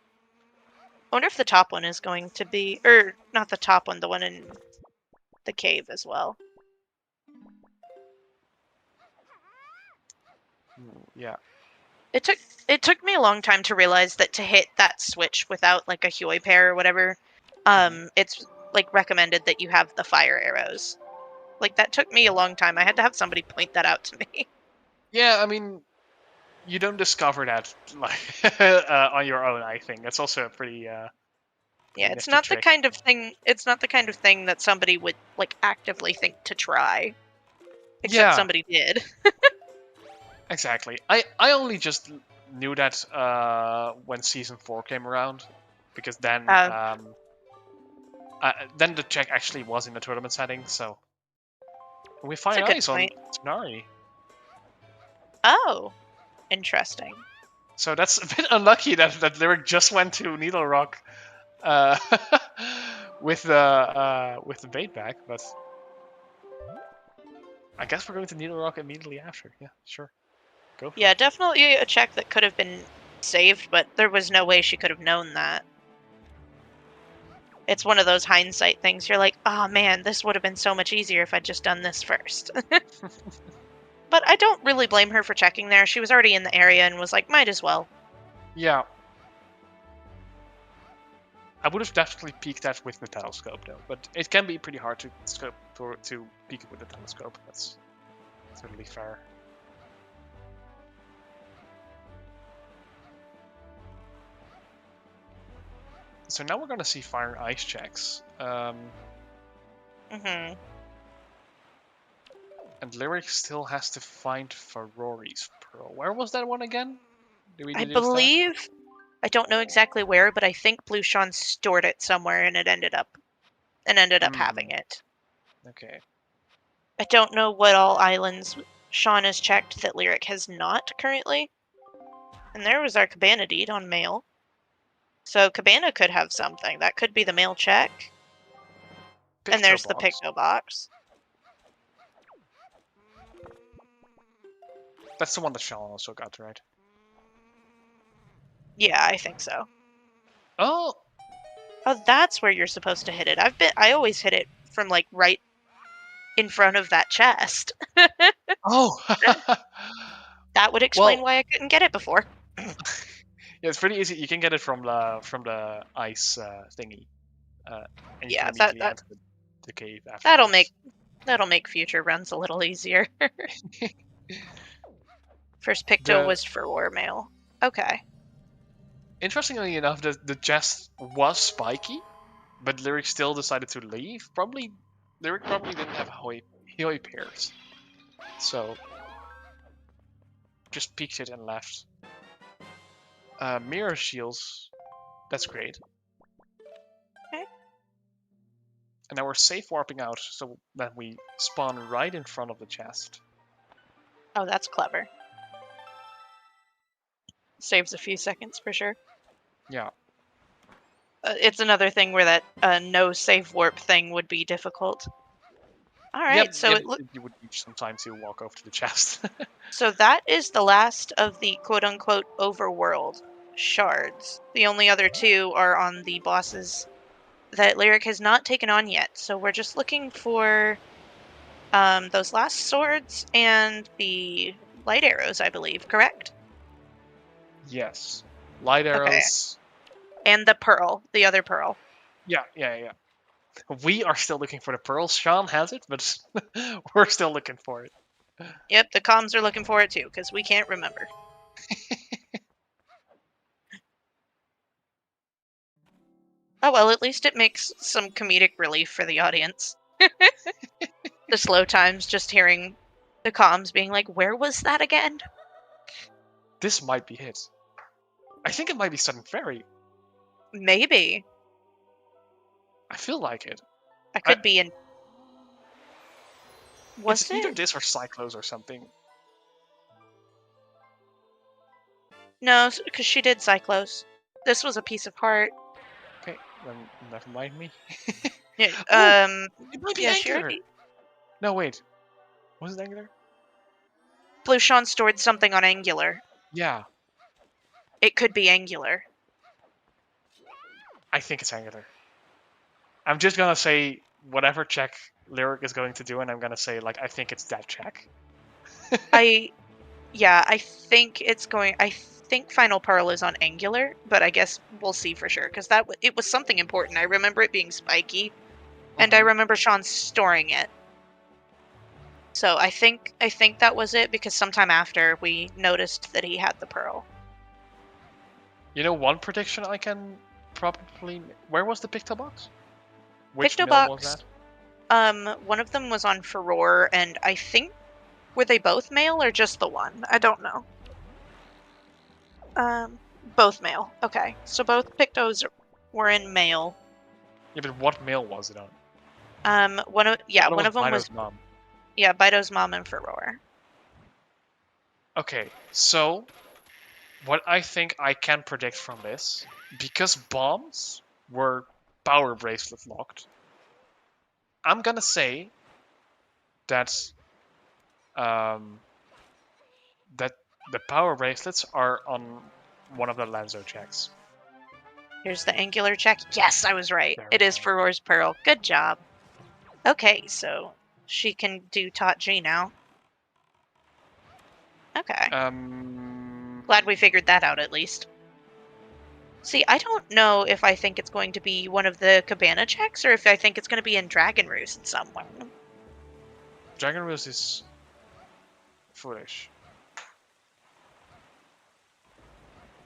I wonder if the top one is going to be... Or, not the top one, the one in the cave as well. Yeah. It took me a long time to realize that to hit that switch without like a Huey pair or whatever, it's like recommended that you have the fire arrows. Like that took me a long time. I had to have somebody point that out to me. Yeah, I mean, you don't discover that like on your own. I think that's also a pretty Yeah, it's nifty not the trick. kind of thing. It's not the kind of thing that somebody would like actively think to try. Except Yeah, somebody did. exactly. I only just knew that when season 4 came around, because then the check actually was in the tournament setting. So we It's a find good eyes on point. Tanari. Oh, interesting. So that's a bit unlucky that Lyric just went to Needle Rock uh, with the bait back, but I guess we're going to Needle Rock immediately after. Yeah, sure. Go for Yeah, it. definitely a check that could have been saved, but there was no way she could have known that. It's one of those hindsight things. You're like, oh man, this would have been so much easier if I'd just done this first. But I don't really blame her for checking there. She was already in the area and was like, might as well. Yeah. I would have definitely peeked that with the telescope though, but it can be pretty hard to peek it with the telescope. That's totally fair. So now we're gonna see fire and ice checks. And Lyric still has to find Ferrori's pearl. Where was that one again? Did we I do this that? believe, I don't know exactly where, but I think Blue Sean stored it somewhere and it ended up having it. Okay. I don't know what all islands Sean has checked that Lyric has not currently. And there was our Cabana deed on mail. So Cabana could have something. That could be the mail check. And there's the Picto box. That's the one that Sean also got, right? Yeah, I think so. Oh! Oh, that's where you're supposed to hit it. I always hit it from like right in front of that chest. Oh! That would explain why I couldn't get it before. Yeah, it's pretty easy. You can get it from the ice thingy, and you can immediately enter the cave afterwards. That'll make future runs a little easier. First Picto was for war mail. Okay. Interestingly enough, the chest was spiky, but Lyric still decided to leave. Probably Lyric probably didn't have Hoi pairs. So, just peeked it and left. Mirror shields, that's great. Okay. And now we're safe warping out so that we spawn right in front of the chest. Oh, that's clever. Saves a few seconds for sure. Yeah. It's another thing where that no safe warp thing would be difficult. All right, so you would need some time to walk over to the chest. so that is the last of the quote-unquote overworld shards. The only other two are on the bosses that Lyric has not taken on yet. So we're just looking for those last swords and the light arrows, I believe, correct? Yes. Light arrows. Okay. And the pearl, the other pearl. Yeah. We are still looking for the pearls. Sean has it, but we're still looking for it. Yep, the comms are looking for it too, because we can't remember. Oh well, at least it makes some comedic relief for the audience. The slow times, just hearing the comms being like, where was that again? This might be it. I think it might be Sudden Fairy. Maybe. I feel like it. I could be in... Was it's either it? this or Cyclos or something. No, because she did Cyclos. This was a piece of heart. Okay, then never mind me. Yeah, It might be yeah, she Angular. already... No, wait. Was it Angular? Blue Sean stored something on Angular. Yeah. It could be Angular. I think it's Angular. I'm just gonna say whatever check Lyric is going to do, and I'm gonna say, like, I think it's that check. I think it's going... I think Final Pearl is on Angular, but I guess we'll see for sure, because it was something important. I remember it being spiky, and I remember Sean storing it. So I think that was it, because sometime after we noticed that he had the pearl. You know, one prediction I can probably... Where was the Picto box? Which Picto mill was box. that? One of them was on Furore, and I think... Were they both male or just the one? I don't know. Both male. Okay, so both Pictos were in male. Yeah, but what mill was it on? One of them was... Mom. Yeah, Bido's mom and Furore. Okay, so what I think I can predict from this, because bombs were power bracelet locked, I'm gonna say that that the power bracelets are on one of the Lanzo checks. Here's the Angular check. Yes, I was right. There It we is go. Furore's pearl. Good job. Okay, so she can do Tot G now. Okay. Glad we figured that out at least. See, I don't know if I think it's going to be one of the Cabana checks or if I think it's going to be in Dragon Roost somewhere. Dragon Roost is foolish.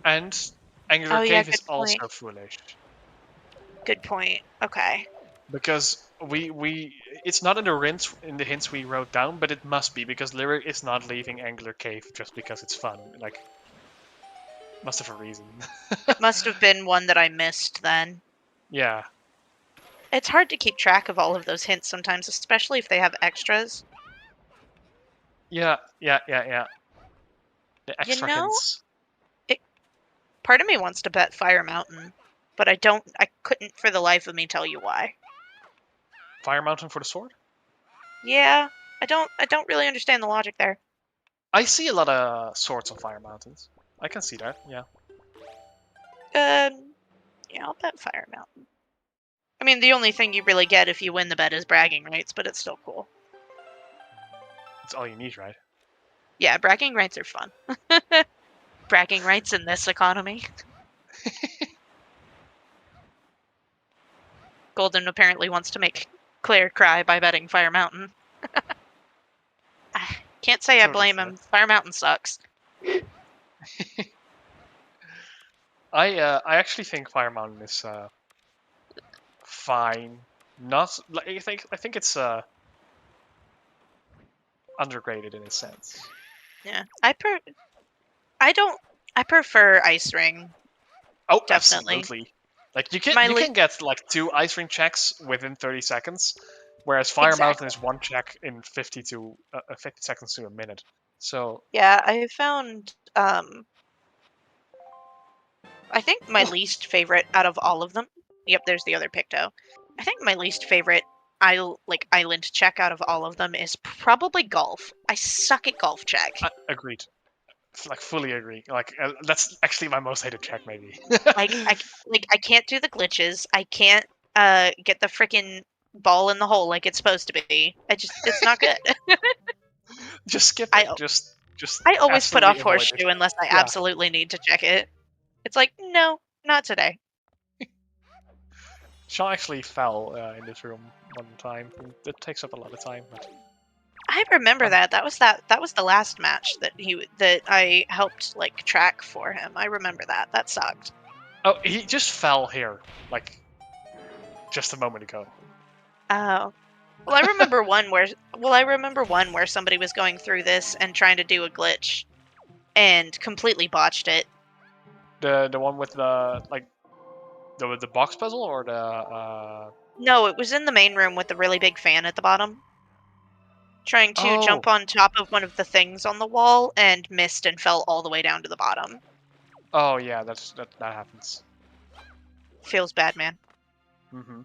And Angular Cave is also foolish. Good point. Okay. Because it's not in the hints we wrote down, but it must be, because Lyric is not leaving Angular Cave just because it's fun. Like, must have a reason. It must have been one that I missed then. Yeah. It's hard to keep track of all of those hints sometimes, especially if they have extras. Yeah. The extra hints. Part of me wants to bet Fire Mountain, but I couldn't for the life of me tell you why. Fire Mountain for the sword? Yeah, I don't really understand the logic there. I see a lot of swords on Fire Mountains. I can see that, yeah. Yeah, I'll bet Fire Mountain. I mean, the only thing you really get if you win the bet is bragging rights, but it's still cool. It's all you need, right? Yeah, bragging rights are fun. Bragging rights in this economy. Golden apparently wants to make Claire cry by betting Fire Mountain. I can't say I blame him. Fire Mountain sucks. I actually think Fire Mountain is fine, not like I think it's underrated in a sense. Yeah, I prefer Ice Ring. Oh, Definitely. absolutely. Like you My can get like 2 ice ring checks within 30 seconds, whereas Fire Mountain is 1 check in 50 seconds to a minute. So Yeah, I found I think my least favorite out of all of them. Yep, there's the other Picto. I think my least favorite island check out of all of them is probably golf. I suck at golf check. agreed. Like fully agree. Like that's actually my most hated check, maybe. I can't do the glitches. I can't get the freaking ball in the hole like it's supposed to be. It's not good. Just skip I it. Just I always put absolutely off avoid it. horseshoe unless I Yeah. absolutely need to check it. It's like, no, not today. Sean actually fell in this room one time. It takes up a lot of time. But... I remember that. That was the last match that I helped like track for him. I remember that. That sucked. Oh, he just fell here, like just a moment ago. Oh. Well, I remember one where somebody was going through this and trying to do a glitch and completely botched it. The one with the like the box puzzle or the No, it was in the main room with the really big fan at the bottom. Trying to jump on top of one of the things on the wall and missed and fell all the way down to the bottom. Oh yeah, that happens. Feels bad, man. Mm-hmm.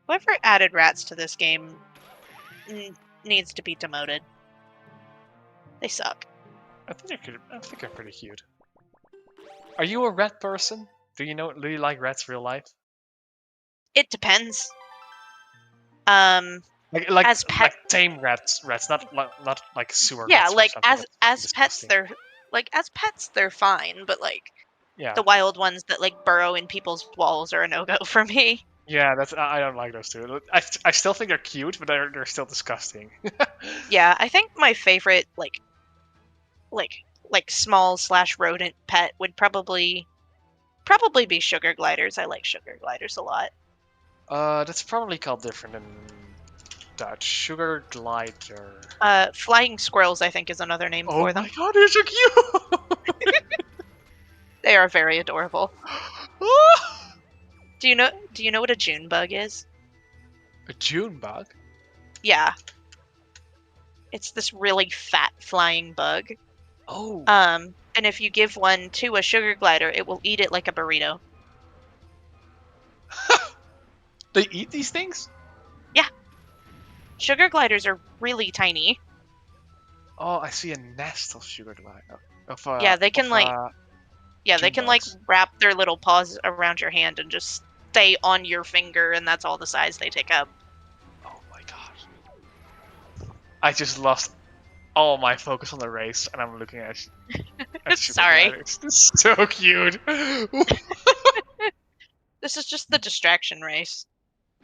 Whoever added rats to this game needs to be demoted. They suck. I think they're pretty cute. Are you a rat person? Do you like rats real life? It depends. Like as pet, like tame rats, not like sewer yeah, rats. like as pets, disgusting. they're fine, but like Yeah. the wild ones that like burrow in people's walls are a no-go for me. Yeah, I don't like those two. I still think they're cute, but they're still disgusting. Yeah, I think my favorite like small / rodent pet would probably be sugar gliders. I like sugar gliders a lot. That's probably called different in Dutch. Sugar glider. Flying squirrels, I think, is another name for them. Oh my god, they're so cute! They are very adorable. Do you know what a June bug is? A June bug? Yeah. It's this really fat flying bug. Oh. And if you give one to a sugar glider, it will eat it like a burrito. They eat these things? Yeah. Sugar gliders are really tiny. Oh, I see a nest of sugar glider. Yeah, they can wrap their little paws around your hand and just stay on your finger, and that's all the size they take up. Oh my god. I just lost all my focus on the race, and I'm looking at Sorry. This is so cute. This is just the distraction race.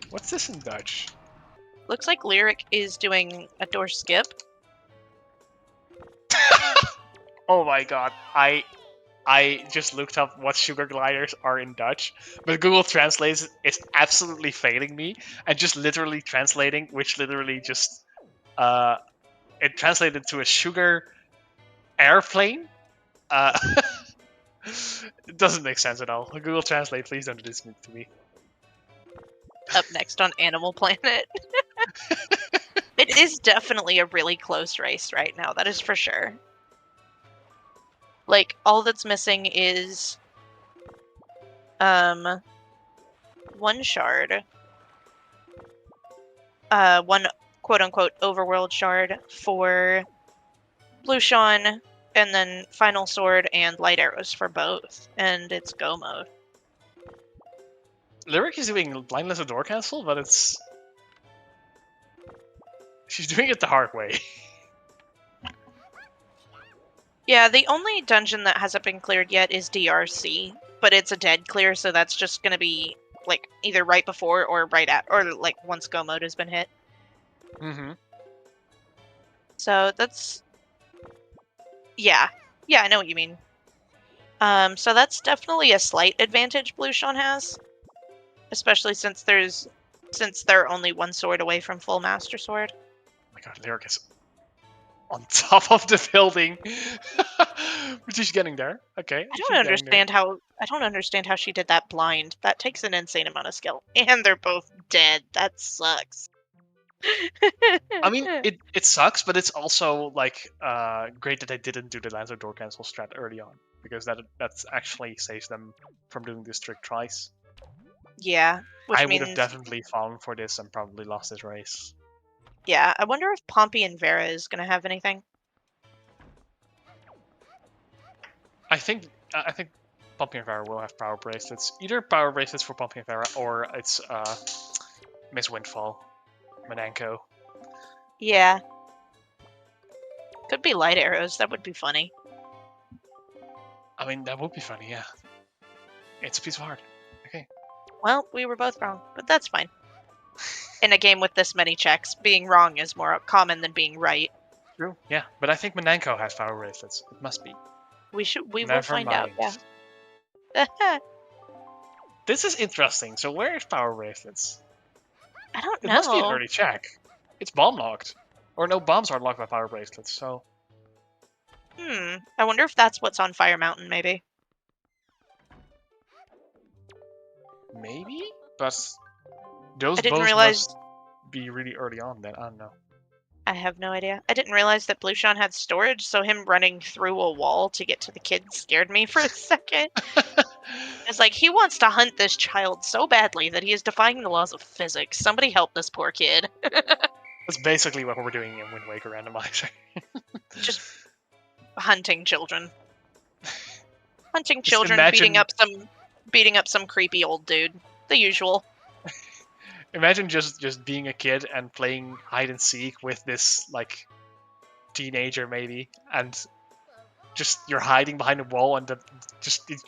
What's this in Dutch? Looks like Lyric is doing a door skip. Oh my god. I just looked up what sugar gliders are in Dutch, but Google Translate is absolutely failing me and just literally translating, which literally just it translated to a sugar airplane. It doesn't make sense at all. Google Translate, please don't do this to me. Up next on Animal Planet. It is definitely a really close race right now, that is for sure. Like, all that's missing is one shard. One quote-unquote overworld shard for Blueseangfh2, and then final sword and light arrows for both, and it's go mode. Lyric is doing blindness of door cancel, but she's doing it the hard way. Yeah, the only dungeon that hasn't been cleared yet is DRC, but it's a dead clear, so that's just gonna be like either right before or right at, or like once go mode has been hit. Mm-hmm. So that's, yeah, I know what you mean. So that's definitely a slight advantage Blueseangfh has, especially since there's since they're only one sword away from full Master Sword. Oh my god, Lyric is on top of the building. But she's getting there. Okay. I she's don't getting there. understand how she did that blind. That takes an insane amount of skill. And they're both dead. That sucks. I mean, it sucks, but it's also like great that they didn't do the Lancer door cancel strat early on, because that's actually saves them from doing this trick twice. Yeah, which I means would have definitely fallen for this and probably lost this race. yeah. I wonder if Pompey and Vera is gonna have anything. I think Pompey and Vera will have power bracelets. Either power bracelets for Pompey and Vera, or it's Miss Windfall, Mananko. Yeah. Could be light arrows. That would be funny. I mean, that would be funny, yeah. It's a piece of art. Okay. Well, we were both wrong, but that's fine. In a game with this many checks, being wrong is more common than being right. True. Yeah, but I think Mananko has power bracelets. It must be. We will Never find mind. out. Yeah. This is interesting. So where is power bracelets? I don't It know. must be an early check. It's bomb locked. Or no, bombs are locked by power bracelets, so... I wonder if that's what's on Fire Mountain, maybe. Maybe? But those I didn't both realize... must be really early on then. I don't know. I have no idea. I didn't realize that Blueseang had storage, so him running through a wall to get to the kid scared me for a second. It's like, he wants to hunt this child so badly that he is defying the laws of physics. Somebody help this poor kid. That's basically what we're doing in Wind Waker Randomizer. Just hunting children. Hunting Just children, imagine- beating up some creepy old dude. The usual. Imagine just being a kid and playing hide and seek with this, like, teenager maybe, and just you're hiding behind a wall and it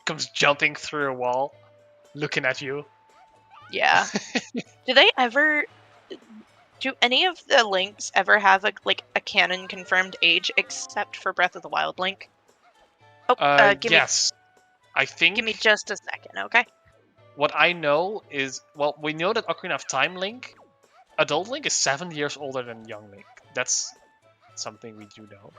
comes jumping through a wall, looking at you. Yeah. Do any of the Links ever have a canon confirmed age except for Breath of the Wild Link? Oh, yes. I think... Give me just a second, okay? What I know is, well, we know that Ocarina of Time Link, Adult Link, is 7 years older than Young Link. That's something we do know.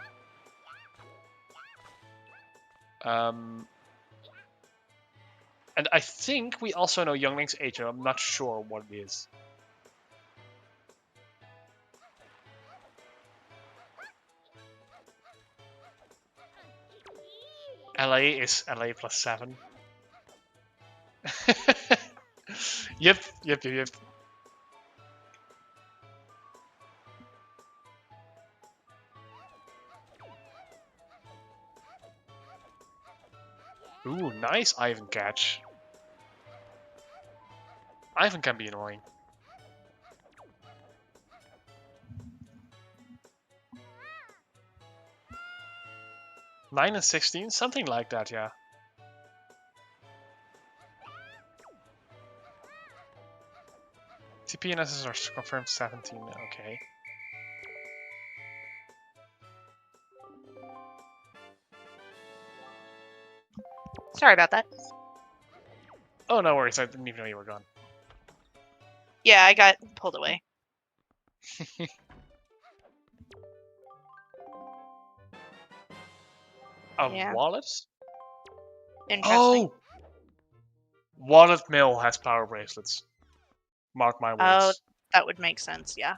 And I think we also know Young Link's age, and I'm not sure what it is. LA is LA plus 7. Yep. Ooh, nice Ivan catch. Ivan can be annoying. Nine and 16, something like that, yeah. TP and SS are confirmed 17, okay. Sorry about that. Oh, no worries, I didn't even know you were gone. Yeah, I got pulled away. A wallet? Interesting. Oh! Wallet Mill has power bracelets. Mark my words. Oh, that would make sense, yeah.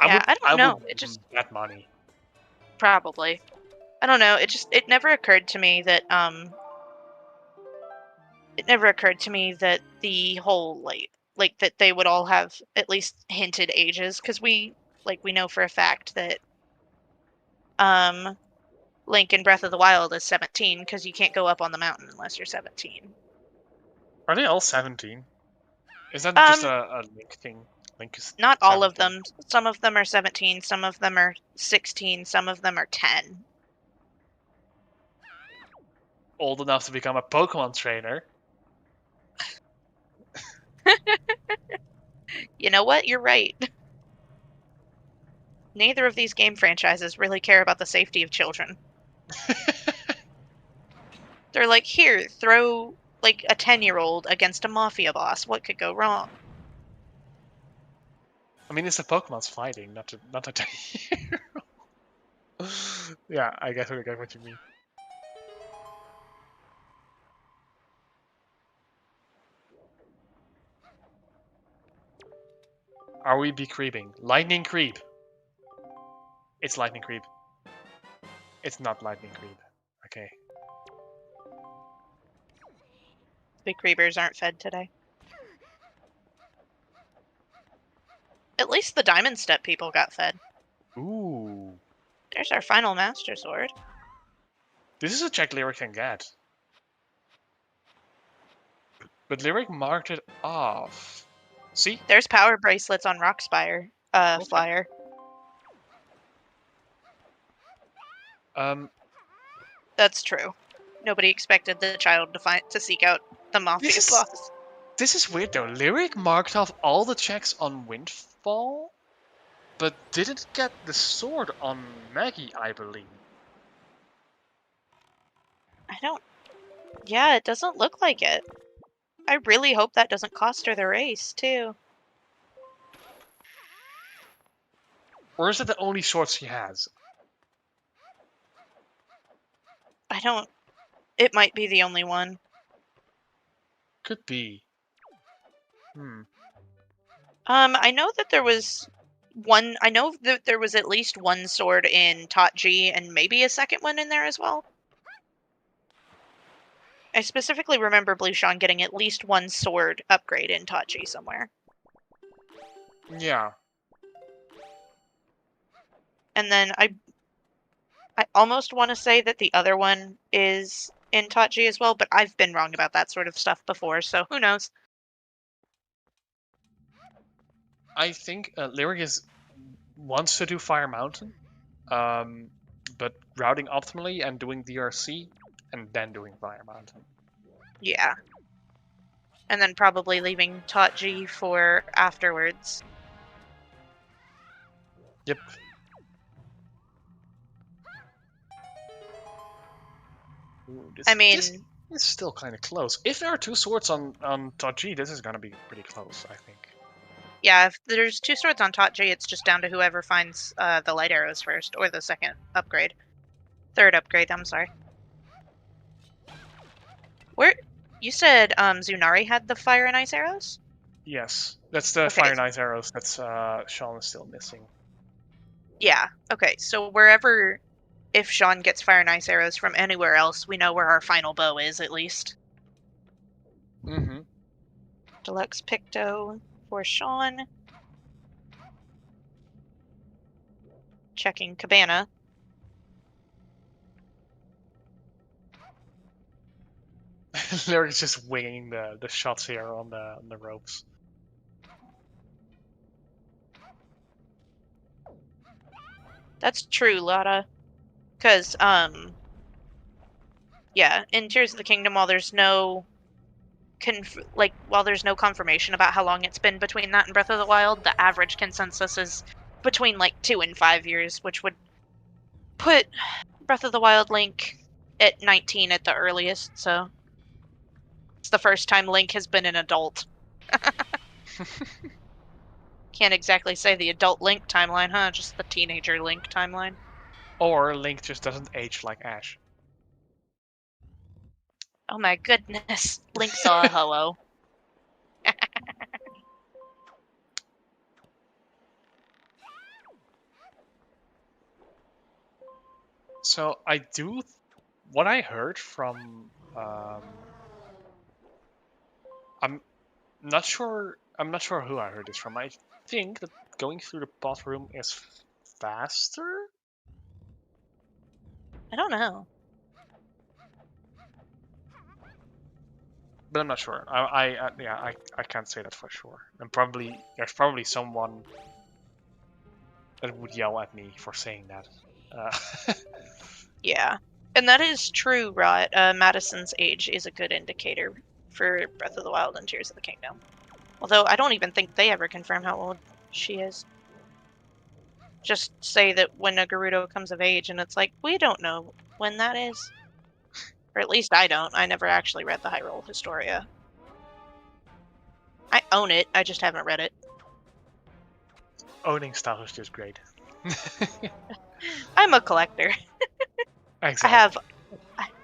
I don't know. It just bet money. Probably. I don't know. It never occurred to me that the whole like that they would all have at least hinted ages, because we know for a fact that Link in Breath of the Wild is 17, because you can't go up on the mountain unless you're 17. Are they all 17? Is that just a Link thing? Link is not 17. all of them. Some of them are 17, some of them are 16, some of them are 10. Old enough to become a Pokemon trainer. You know what? You're right. Neither of these game franchises really care about the safety of children. They're like, here, throw like a 10-year-old against a mafia boss. What could go wrong? I mean, it's the Pokemon's fighting, not a 10-year. Yeah, I get what you mean. Are we be creeping? Lightning creep. It's lightning creep. It's not lightning creep. Okay. The creepers aren't fed today. At least the Diamond Step people got fed. Ooh. There's our final Master Sword. This is a check Lyric can get. But Lyric marked it off. See? There's power bracelets on Rockspire Okay. Flyer. That's true. Nobody expected the child to seek out the mafia boss. This is weird though. Lyric marked off all the checks on Windfall, but didn't get the sword on Maggie, I believe. Yeah, it doesn't look like it. I really hope that doesn't cost her the race, too. Or is it the only sword she has? It might be the only one. Could be. I know that there was at least one sword in Tot G and maybe a second one in there as well. I specifically remember Blueseang getting at least one sword upgrade in Tot G somewhere. Yeah. And then I almost want to say that the other one is in Tot G as well, but I've been wrong about that sort of stuff before, so who knows? I think Lyric wants to do Fire Mountain, but routing optimally and doing DRC, and then doing Fire Mountain. Yeah. And then probably leaving Tot G for afterwards. Yep. Ooh, this is still kind of close. If there are two swords on Tot G, this is gonna be pretty close, I think. Yeah, if there's two swords on Tot G, it's just down to whoever finds the light arrows first, or the second upgrade. Third upgrade, I'm sorry. You said Zunari had the fire and ice arrows? Yes, that's the fire and ice arrows that's Sean is still missing. Yeah, okay, so if Sean gets fire and ice arrows from anywhere else, we know where our final bow is, at least. Mm-hmm. Deluxe Picto for Sean. Checking Cabana. Lyric's just winging the shots here on the ropes. That's true, Lotta. Because, yeah, in Tears of the Kingdom, while there's no confirmation about how long it's been between that and Breath of the Wild, the average consensus is between 2 and 5 years, which would put Breath of the Wild Link at 19 at the earliest, so it's the first time Link has been an adult. Can't exactly say the adult Link timeline, huh? Just the teenager Link timeline. Or Link just doesn't age like Ash. Oh my goodness. Link saw a ho-oh. So what I heard from I'm not sure who I heard this from. I think that going through the pot room is faster? I don't know. But I'm not sure. I can't say that for sure. And there's probably someone that would yell at me for saying that. Yeah. And that is true, Rot. Madison's age is a good indicator for Breath of the Wild and Tears of the Kingdom. Although I don't even think they ever confirm how old she is. Just say that when a Gerudo comes of age, and it's like, we don't know when that is. Or at least I don't. I never actually read the Hyrule Historia. I own it, I just haven't read it. Owning stuff is just great. I'm a collector. Exactly.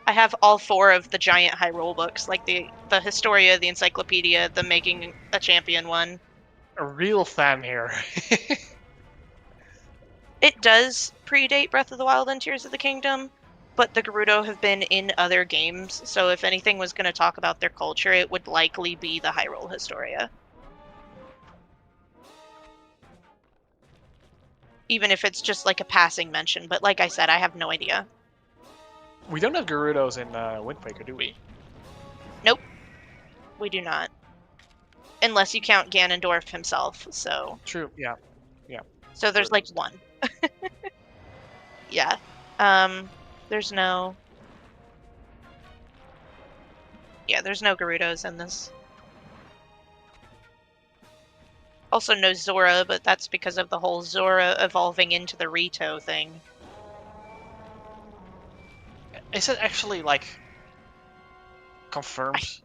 I have all 4 of the giant Hyrule books, like the Historia, the Encyclopedia, the Making a Champion one. A real fan here. It does predate Breath of the Wild and Tears of the Kingdom, but the Gerudo have been in other games, so if anything was going to talk about their culture, it would likely be the Hyrule Historia. Even if it's just like a passing mention, but like I said, I have no idea. We don't have Gerudos in Wind Waker, do we? Nope. We do not. Unless you count Ganondorf himself, so... True, yeah. So there's like 1. Yeah. There's no... Yeah, there's no Gerudos in this. Also no Zora, but that's because of the whole Zora evolving into the Rito thing. Is it actually, like, confirmed?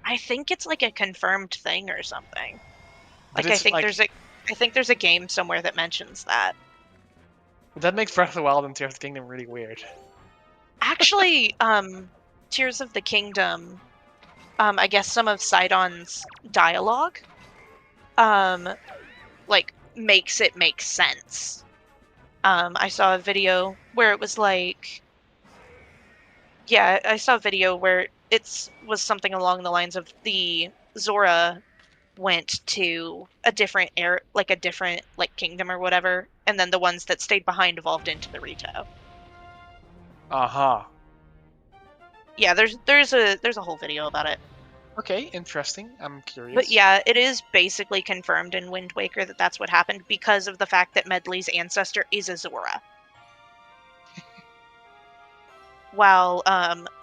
I think it's like a confirmed thing or something. But Like it's, I think there's a game somewhere that mentions that. That makes Breath of the Wild and Tears of the Kingdom really weird. Actually, Tears of the Kingdom, I guess some of Sidon's dialogue, like, makes it make sense. I saw a video where it was like... Yeah, I saw a video where it was something along the lines of the Zora went to a different kingdom or whatever, and then the ones that stayed behind evolved into the Rito. Uh-huh. Yeah, there's a whole video about it. Okay, interesting. I'm curious. But yeah, it is basically confirmed in Wind Waker that that's what happened because of the fact that Medli's ancestor is a Zora. While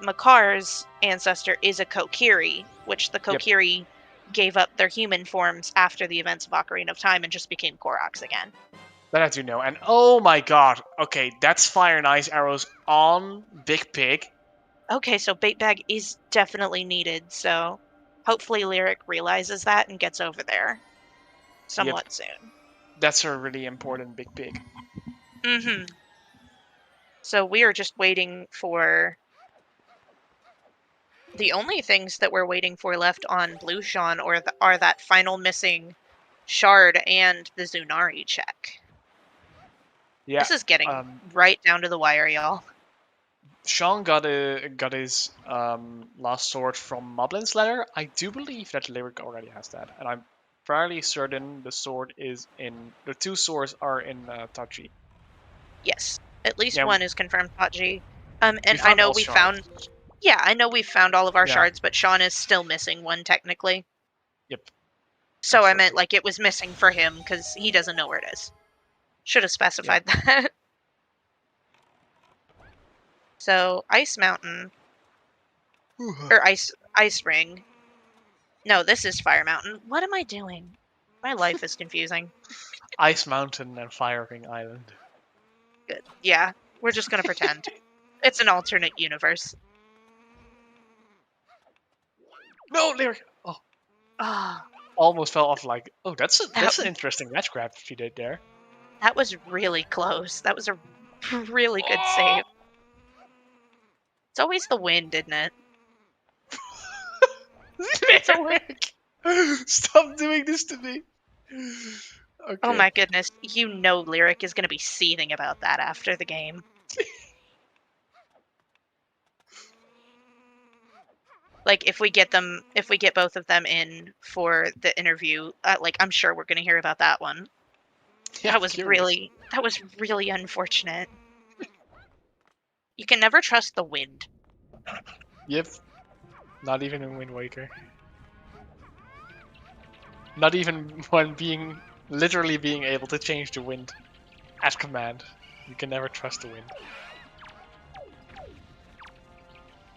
Makar's ancestor is a Kokiri, which the Kokiri gave up their human forms after the events of Ocarina of Time and just became Koroks again. That I do know. And oh my god, okay, that's Fire and Ice arrows on Big Pig. Okay, so Bait Bag is definitely needed, so hopefully Lyric realizes that and gets over there somewhat soon. That's a really important Big Pig. Mm-hmm. So we are just waiting for... The only things that we're waiting for left on Blue Sean are that final missing shard and the Zunari check. Yeah. This is getting right down to the wire, y'all. Sean got his last sword from Moblin's letter. I do believe that Lyric already has that, and I'm fairly certain the 2 swords are in Tachi. Yes, at least one is confirmed Tachi. And I know we found. Yeah, I know we've found all of our shards, but Sean is still missing one technically. Yep. So absolutely. I meant like it was missing for him because he doesn't know where it is. Should have specified that. So Ice Mountain or Ice Ring. No, this is Fire Mountain. What am I doing? My life is confusing. Ice Mountain and Fire Ring Island. Good. Yeah, we're just gonna pretend. It's an alternate universe. No, Lyric. Oh. Almost fell off. Like, oh, that's an interesting match grab she did there. That was really close. That was a really good save. It's always the wind, isn't it? It's a Lyric. Stop doing this to me. Okay. Oh my goodness. You know Lyric is going to be seething about that after the game. Like, if we get both of them in for the interview, like, I'm sure we're going to hear about that one. Yeah, that was really unfortunate. You can never trust the wind. Yep. Not even in Wind Waker. Not even when literally being able to change the wind at command. You can never trust the wind.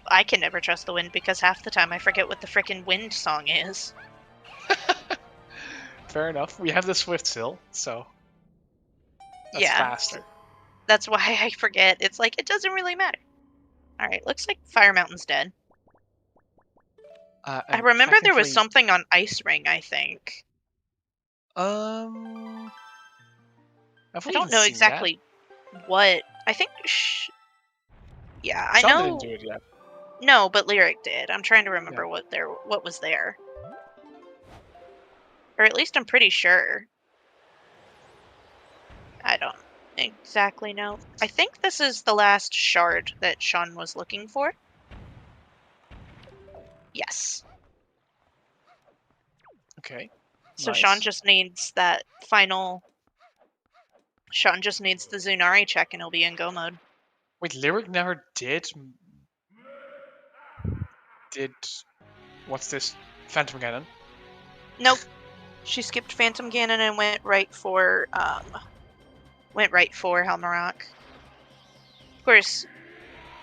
I can never trust the wind because half the time I forget what the frickin' wind song is. Fair enough. We have the Swift Sill, so that's faster. That's why I forget. It's like, it doesn't really matter. Alright, looks like Fire Mountain's dead. I And remember there was technically, something on Ice Ring, I think. Have I we even don't know seen that? exactly what. I think. Yeah, I Sean know. didn't do it yet. No, but Lyric did. I'm trying to remember Yeah. what was there. Or at least I'm pretty sure. I don't exactly know. I think this is the last shard that Sean was looking for. Yes. Okay. So Nice. Sean just needs that final. Sean just needs the Zunari check and he'll be in go mode. Wait, Lyric never did. What's this? Phantom Cannon. Nope. She skipped Phantom Ganon and went right for Helmarock. Of course,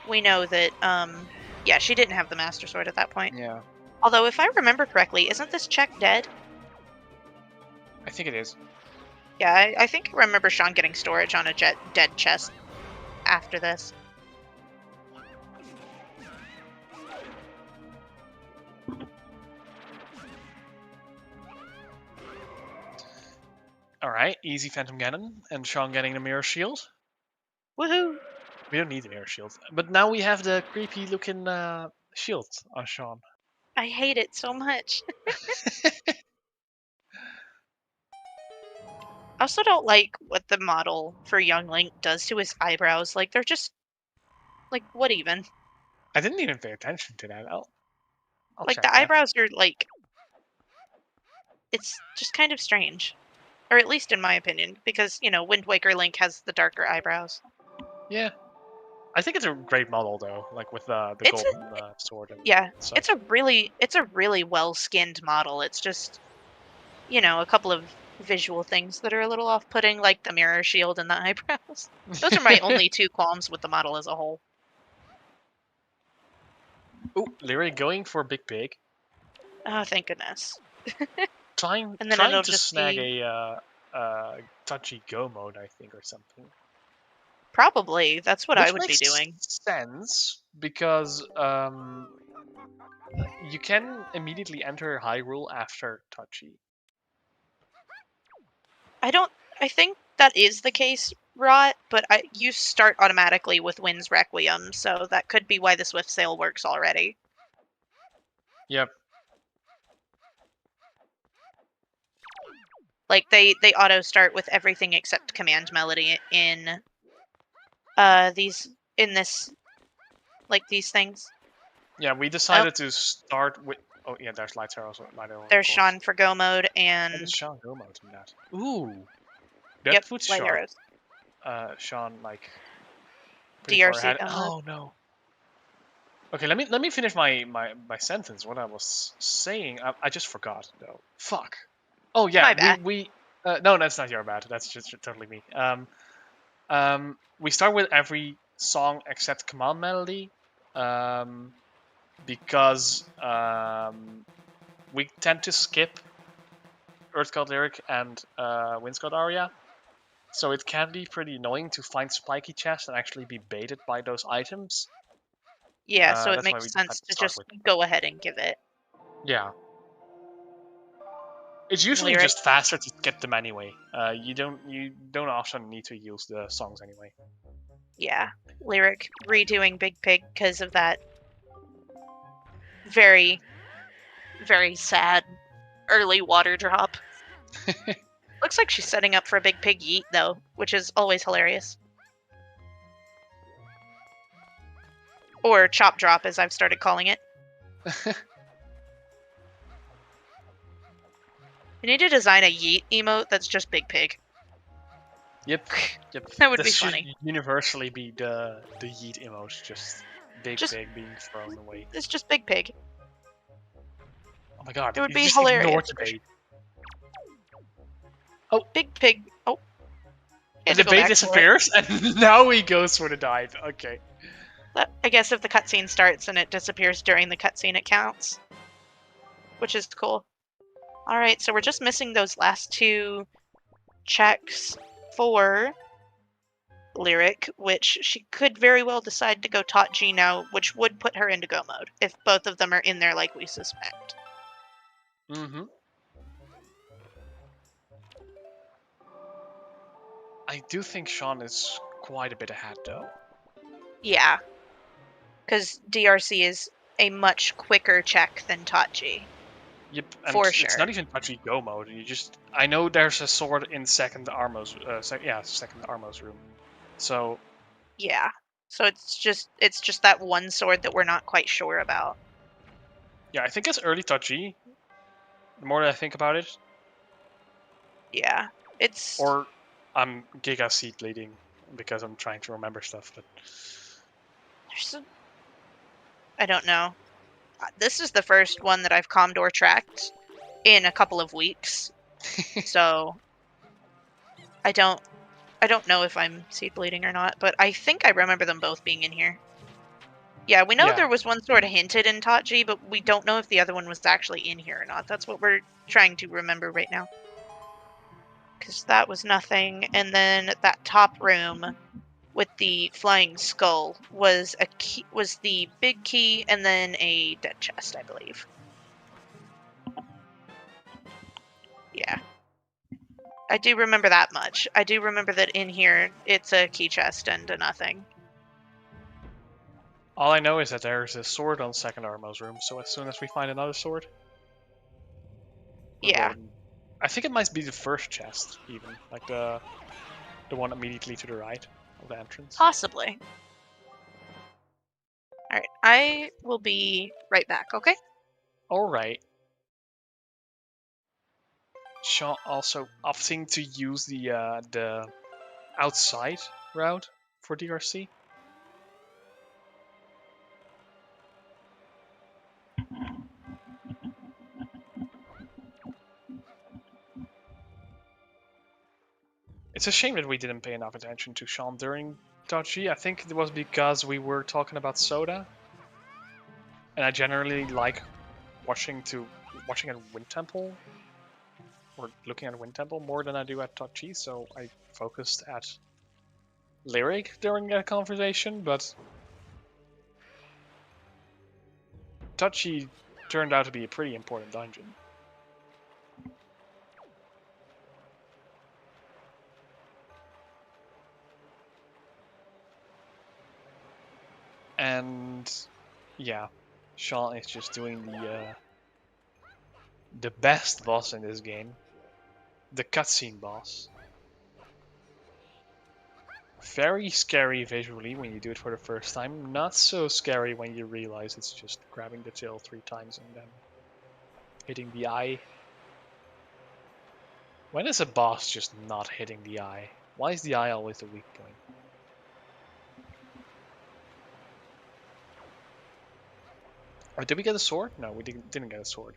we know that yeah, she didn't have the Master Sword at that point. Yeah, Although if I remember correctly, isn't this check dead? I think it is. Yeah, I think I remember Sean getting storage on a dead chest after this. Alright, easy Phantom Cannon, and Sean getting the Mirror Shield. Woohoo! We don't need the Mirror Shield. But now we have the creepy looking shield on Sean. I hate it so much. I also don't like what the model for Young Link does to his eyebrows. Like, they're just... Like, what even? I didn't even pay attention to that. I'll Like, check the that. eyebrows are, like... It's just kind of strange. Or at least in my opinion. Because, you know, Wind Waker Link has the darker eyebrows. Yeah. I think it's a great model, though. Like, with the It's golden sword and Yeah, such. it's a really well-skinned model. It's just, you know, a couple of visual things that are a little off-putting, like the mirror shield and the eyebrows. Those are my only two qualms with the model as a whole. Ooh, Lyric going for Big Pig. Oh, thank goodness. Trying And then it'll to just snag be... a touchy go mode, I think, or something. Probably. That's what I Which would be makes doing. sense, because you can immediately enter Hyrule after touchy. I think that is the case, Rot, but you start automatically with Wind's Requiem, so that could be why the Swift Sail works already. Yep. Like, they auto start with everything except Command Melody in these things. Yeah, we decided to start with... Oh, yeah, there's Light Arrows. There's Sean for go mode and... What is Sean go mode in that? Ooh! Yep, That puts Light Arrows. Sean, like, pretty far DRC ahead. go mode. Oh, no. Okay, let me finish my sentence. What I was saying, I just forgot, though. Fuck. Oh, yeah, My bad. no, that's not your bad. That's just totally me. We start with every song except Command Melody, because we tend to skip Earth God Lyric and Wind God Aria, so it can be pretty annoying to find spiky chests and actually be baited by those items. Yeah, so it That's why makes we sense decided to start just with... go ahead and give it. Yeah. It's usually Lyric. just faster to skip them anyway. You don't often need to use the songs anyway. Yeah, Lyric redoing Big Pig because of that very, very sad early water drop. Looks like she's setting up for a Big Pig yeet, though, which is always hilarious. Or chop drop, as I've started calling it. You need to design a yeet emote that's just Big Pig. Yep. That would be This should funny. universally be the yeet emote, just Big Pig being thrown away. It's just Big Pig. Oh my god, It would you be just hilarious. ignored the bait. Oh, Big Pig. Oh. And the bait disappears, and now he goes for the dive. Okay. I guess if the cutscene starts and it disappears during the cutscene, it counts. Which is cool. Alright, so we're just missing those last two checks for Lyric, which she could very well decide to go Tot G now, which would put her into go mode if both of them are in there like we suspect. Mm-hmm. I do think Sean is quite a bit ahead, though. Yeah, because DRC is a much quicker check than Tot G. Yep, and For it's sure. not even touchy go mode. I know there's a sword in second Armo's, second Armo's room. So Yeah. So it's just that one sword that we're not quite sure about. yeah, I think it's early touchy. The more that I think about it, Yeah. It's or I'm Giga seed bleeding because I'm trying to remember stuff. But I don't know. This is the first one that I've Commodore tracked in a couple of weeks. So I don't know if I'm seed bleeding or not, but I think I remember them both being in here. Yeah, we know Yeah. there was one sort of hinted in Tot G, but we don't know if the other one was actually in here or not. That's what we're trying to remember right now. Because that was nothing. And then that top room with the flying skull was a key, was the big key, and then a dead chest, I believe. Yeah. I do remember that much. I do remember that in here it's a key chest and a nothing. all I know is that there's a sword on second Armo's room. So as soon as we find another sword, we're Yeah. golden. I think it might be the first chest, even like the one immediately to the right of the entrance. Possibly. Alright, I will be right back, okay? All right. Sean also opting to use the outside route for DRC. It's a shame that we didn't pay enough attention to Sean during Dodgy. I think it was because we were talking about Soda. And I generally like watching at Wind Temple or looking at Wind Temple more than I do at Dodgy, so I focused at Lyric during that conversation, but Dodgy turned out to be a pretty important dungeon. And yeah, Sean is just doing the best boss in this game, the cutscene boss. Very scary visually when you do it for the first time. Not so scary when you realize it's just grabbing the tail 3 times and then hitting the eye. When is a boss just not hitting the eye? Why is the eye always the weak point? Oh, did we get a sword? No, we didn't get a sword.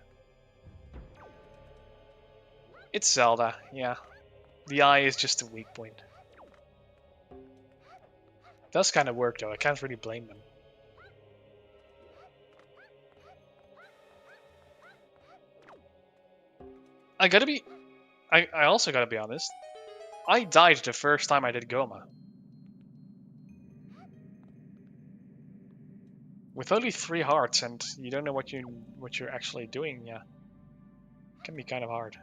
It's Zelda, yeah. The eye is just a weak point. Does kind of work though, I can't really blame them. I also gotta be honest. I died the first time I did Goma. With only 3 hearts and you don't know what you're actually doing, yeah. It can be kind of hard.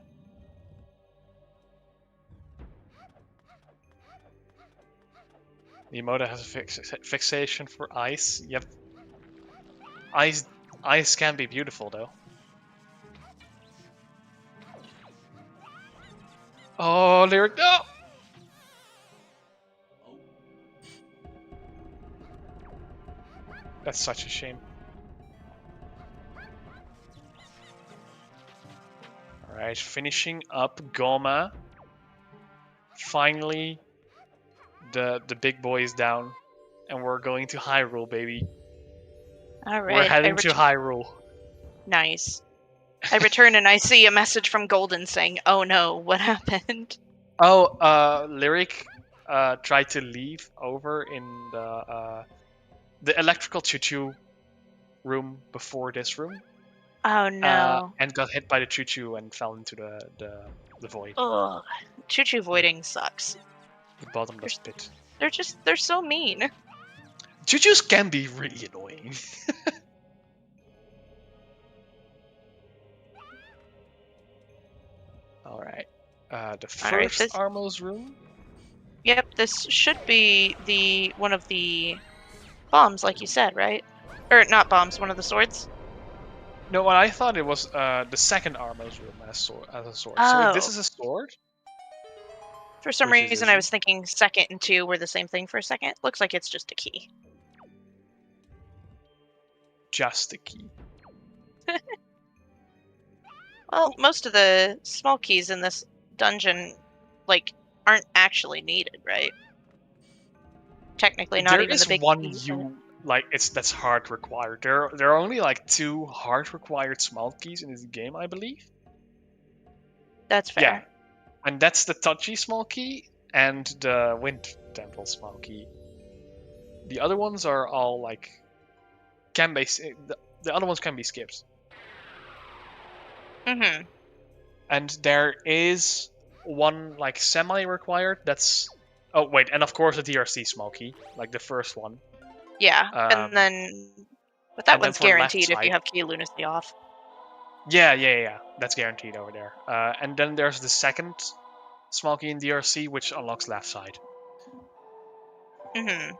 The Emoda has a fixation for ice. Yep. Ice can be beautiful though. Oh, Lyric, no! That's such a shame. Alright, finishing up Goma. Finally, the big boy is down. And we're going to Hyrule, baby. Alright. We're heading to Hyrule. Nice. I return and I see a message from Golden saying, "Oh no, what happened?" Oh, Lyric tried to leave over in the electrical choo-choo room before this room. Oh no. And got hit by the choo-choo and fell into the void. Ugh. Choo-choo voiding sucks. The bottomless pit. They're so mean. Choo-choos can be really annoying. Alright. The Alright, first Armo's room? Yep, this should be one of the bombs, like you said, right? Or not bombs, one of the swords. No, I thought it was the second Armo's room as a sword. So if this Oh. is a sword, For some which is reason, I easy. was thinking second and 2 were the same thing for a second. Looks like it's just a key. Just a key. Well, most of the small keys in this dungeon, like, aren't actually needed, right? Technically, not There even is the big one keys. that's hard required. There are only like 2 hard required small keys in this game, I believe. That's fair. Yeah, and that's the touchy small key and the wind temple small key. The other ones are all like the other ones can be skipped. Mm-hmm. And there is one like semi-required. That's wait, and of course the DRC small key, like the first one. Yeah, and then, but that and then one's for left guaranteed if you side- have key lunacy off. Yeah. That's guaranteed over there. And then there's the second small key in DRC, which unlocks left side. Mm-hmm.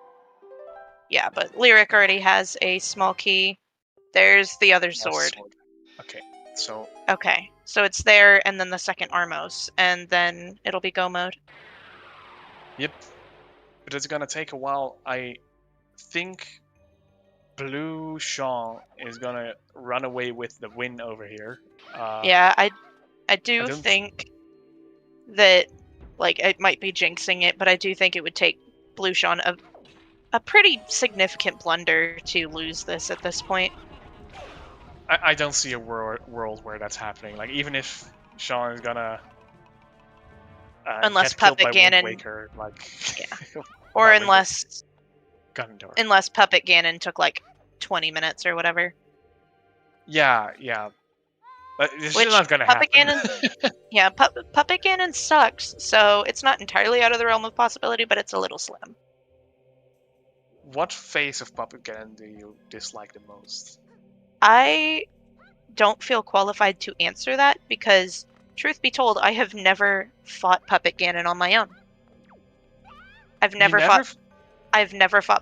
Yeah, but Lyric already has a small key. There's the other sword. Okay, so Okay, so it's there, and then the second Armos, and then it'll be go mode. yep, but it's gonna take a while. I think Blueseangfh2 is gonna run away with the win over here. Yeah, I do don't- think that, like, it might be jinxing it, but I do think it would take Blueseangfh2 a pretty significant blunder to lose this at this point. I don't see a world where that's happening. Like, even if Sean is gonna Unless get killed Puppet by Wind Ganon, Waker, like yeah. Or Wind unless Waker. Puppet Ganon took like 20 minutes or whatever. Yeah, but this Which is not gonna Puppet happen. Ganon, yeah, Puppet Ganon sucks, so it's not entirely out of the realm of possibility, but it's a little slim. What phase of Puppet Ganon do you dislike the most? I don't feel qualified to answer that because, truth be told, I have never fought Puppet Ganon on my own. I've never fought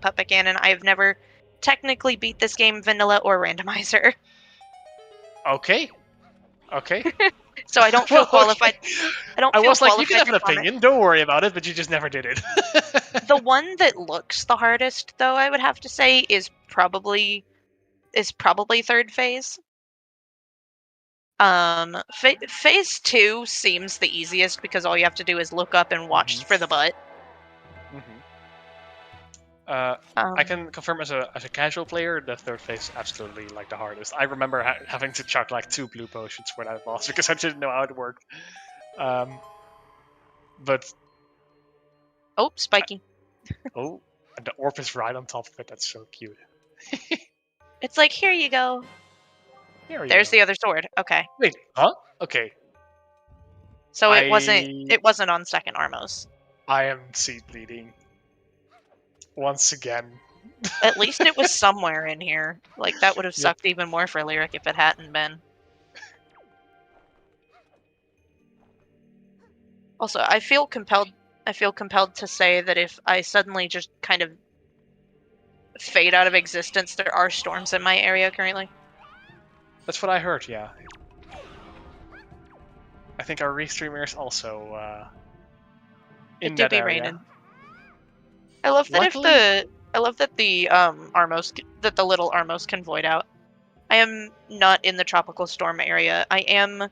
Puppet Ganon. I have never technically beat this game vanilla or randomizer. Okay. So I don't feel qualified. I was like, you can have an opinion, don't worry about it, but you just never did it. The one that looks the hardest, though, I would have to say, is probably third phase. Phase 2 seems the easiest because all you have to do is look up and watch for the butt. I can confirm as a casual player, the third phase is absolutely like the hardest. I remember having to chuck like 2 blue potions for that boss because I didn't know how it worked. But oh, spiky. And the orb is right on top of it. That's so cute. It's like, here you go. There's the other sword. Okay. Wait, huh? Okay. So it wasn't on second Armos. I am seed bleeding. Once again. At least it was somewhere in here. Like, that would have sucked even more for Lyric if it hadn't been. Also, I feel compelled to say that if I suddenly just kind of fade out of existence, there are storms in my area currently. That's what I heard, yeah. I think our restreamers also in that area. Raining. I love that that the little Armos can void out. I am not in the tropical storm area. I am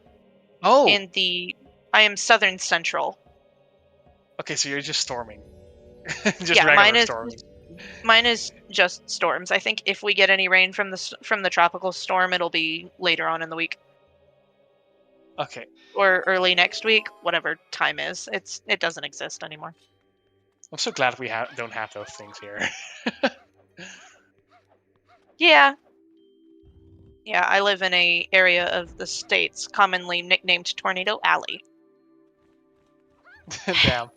I am southern central. Okay, so you're just storming. Mine is just storms. I think if we get any rain from the tropical storm, it'll be later on in the week. Okay. Or early next week, whatever time is. It doesn't exist anymore. I'm so glad we don't have those things here. Yeah. Yeah, I live in a area of the States commonly nicknamed Tornado Alley. Damn.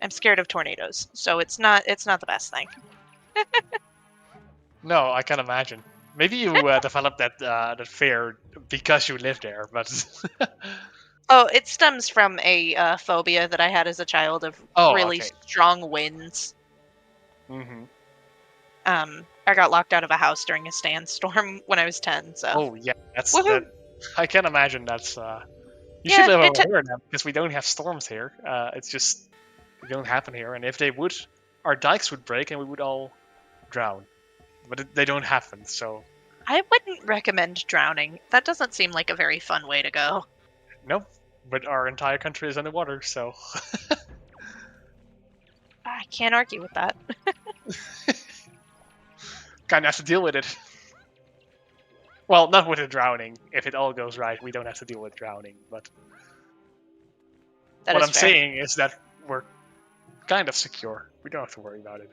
I'm scared of tornadoes, so it's not the best thing. No, I can imagine. Maybe you developed that fear because you live there, but Oh, it stems from a phobia that I had as a child of oh, really okay. strong winds. Mm-hmm. I got locked out of a house during a sandstorm when I was 10. So. Oh yeah, that's Woohoo! that. I can imagine that's. You should Yeah, live over here now because we don't have storms here. It's just they don't happen here, and if they would, our dikes would break and we would all drown. But they don't happen, so I wouldn't recommend drowning. That doesn't seem like a very fun way to go. nope. But our entire country is underwater, so I can't argue with that. kind of have to deal with it. Well, not with the drowning. If it all goes right, we don't have to deal with drowning. But That what is I'm fair. saying is that we're kind of secure. We don't have to worry about it.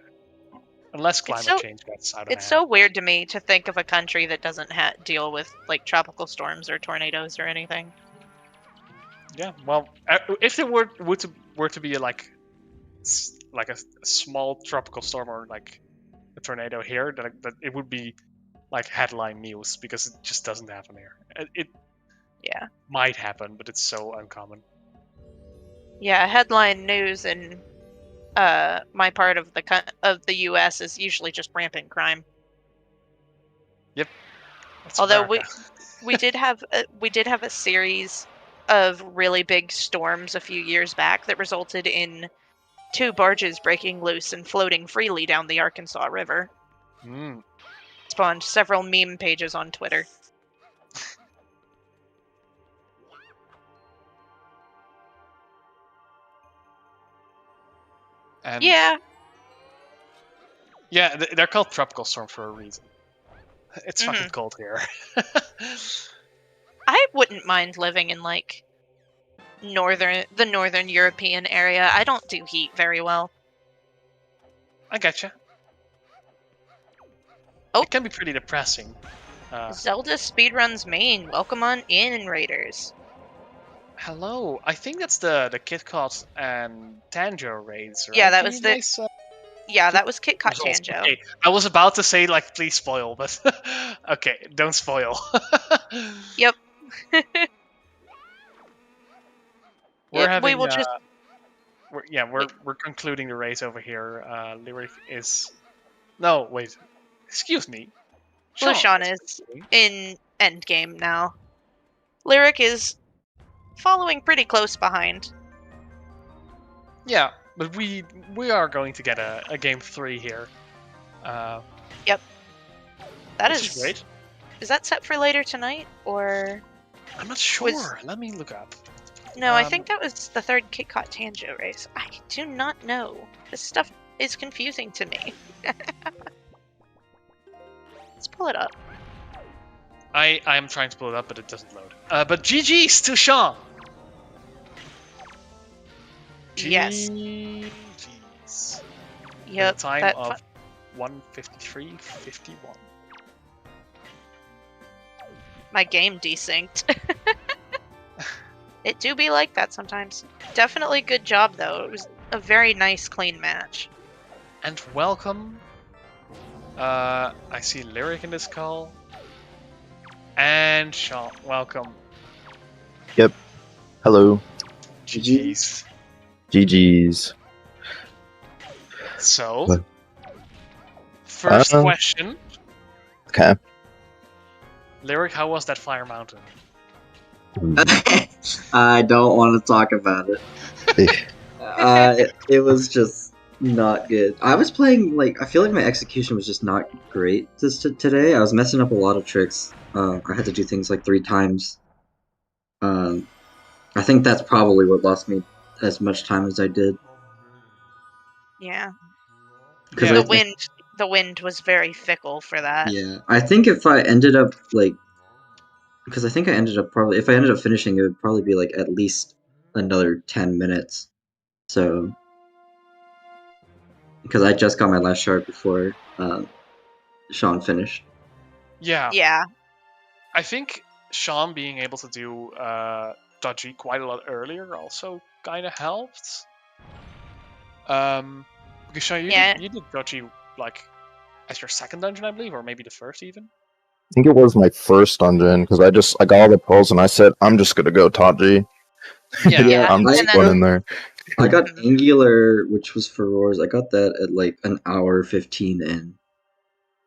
Unless climate change gets out of hand. It's so weird to me to think of a country that doesn't deal with like tropical storms or tornadoes or anything. Yeah, well, if there were to be like a small tropical storm or like a tornado here, that it would be like headline news because it just doesn't happen here. It Yeah. might happen, but it's so uncommon. Yeah, headline news in my part of the U.S. is usually just rampant crime. Yep. That's Although America. we did have a series of really big storms a few years back that resulted in 2 barges breaking loose and floating freely down the Arkansas River. Mm. Spawned several meme pages on Twitter. And Yeah. Yeah, they're called tropical storms for a reason. It's fucking cold here. I wouldn't mind living in like the northern European area. I don't do heat very well. I getcha. Oh. It can be pretty depressing. ZeldaSpeedRuns main. Welcome on in, Raiders. Hello. I think that's the KitKat and Tanjo raids, right? Yeah, that was that was KitKat results? Tanjo. Okay. I was about to say like please spoil, but okay, don't spoil. Yep. We're having we will just we're concluding the race over here. Lyric is no wait, excuse me. Sean is in endgame now. Lyric is following pretty close behind. Yeah, but we are going to get a game 3 here. Yep. That is great. Is that set for later tonight or? I'm not sure. Let me look up. No, I think that was the 3rd KitKat Tanjo race. I do not know. This stuff is confusing to me. Let's pull it up. I am trying to pull it up, but it doesn't load. But GG's to Sean. Yes. GG's. Yep. Time of 1:53:51. My game desynced. It do be like that sometimes. Definitely good job though. It was a very nice, clean match. And welcome. I see Lyric in this call. And Sean, welcome. Yep. Hello. GG's. GG's. So, What? first question. Okay. Lyric, how was that Fire Mountain? I don't want to talk about it. It was just not good. I was playing, like, I feel like my execution was just not great today. I was messing up a lot of tricks. I had to do things like 3 times. I think that's probably what lost me as much time as I did. Yeah. Yeah. The wind was very fickle for that. Yeah. I think if I ended up, like, because I think I ended up probably, if I ended up finishing, it would probably be, like, at least another 10 minutes. So, because I just got my last shard before Sean finished. Yeah. Yeah. I think Sean being able to do dodgy quite a lot earlier also kind of helped. Because Sean, Yeah. you did Dodgy like as your second dungeon, I believe, or maybe the first even. I think it was my first dungeon because I got all the pearls and I said I'm just gonna go Taji. Yeah, I'm just and going then- in there. I got Angular, which was for Roars. I got that at like an hour 15 in.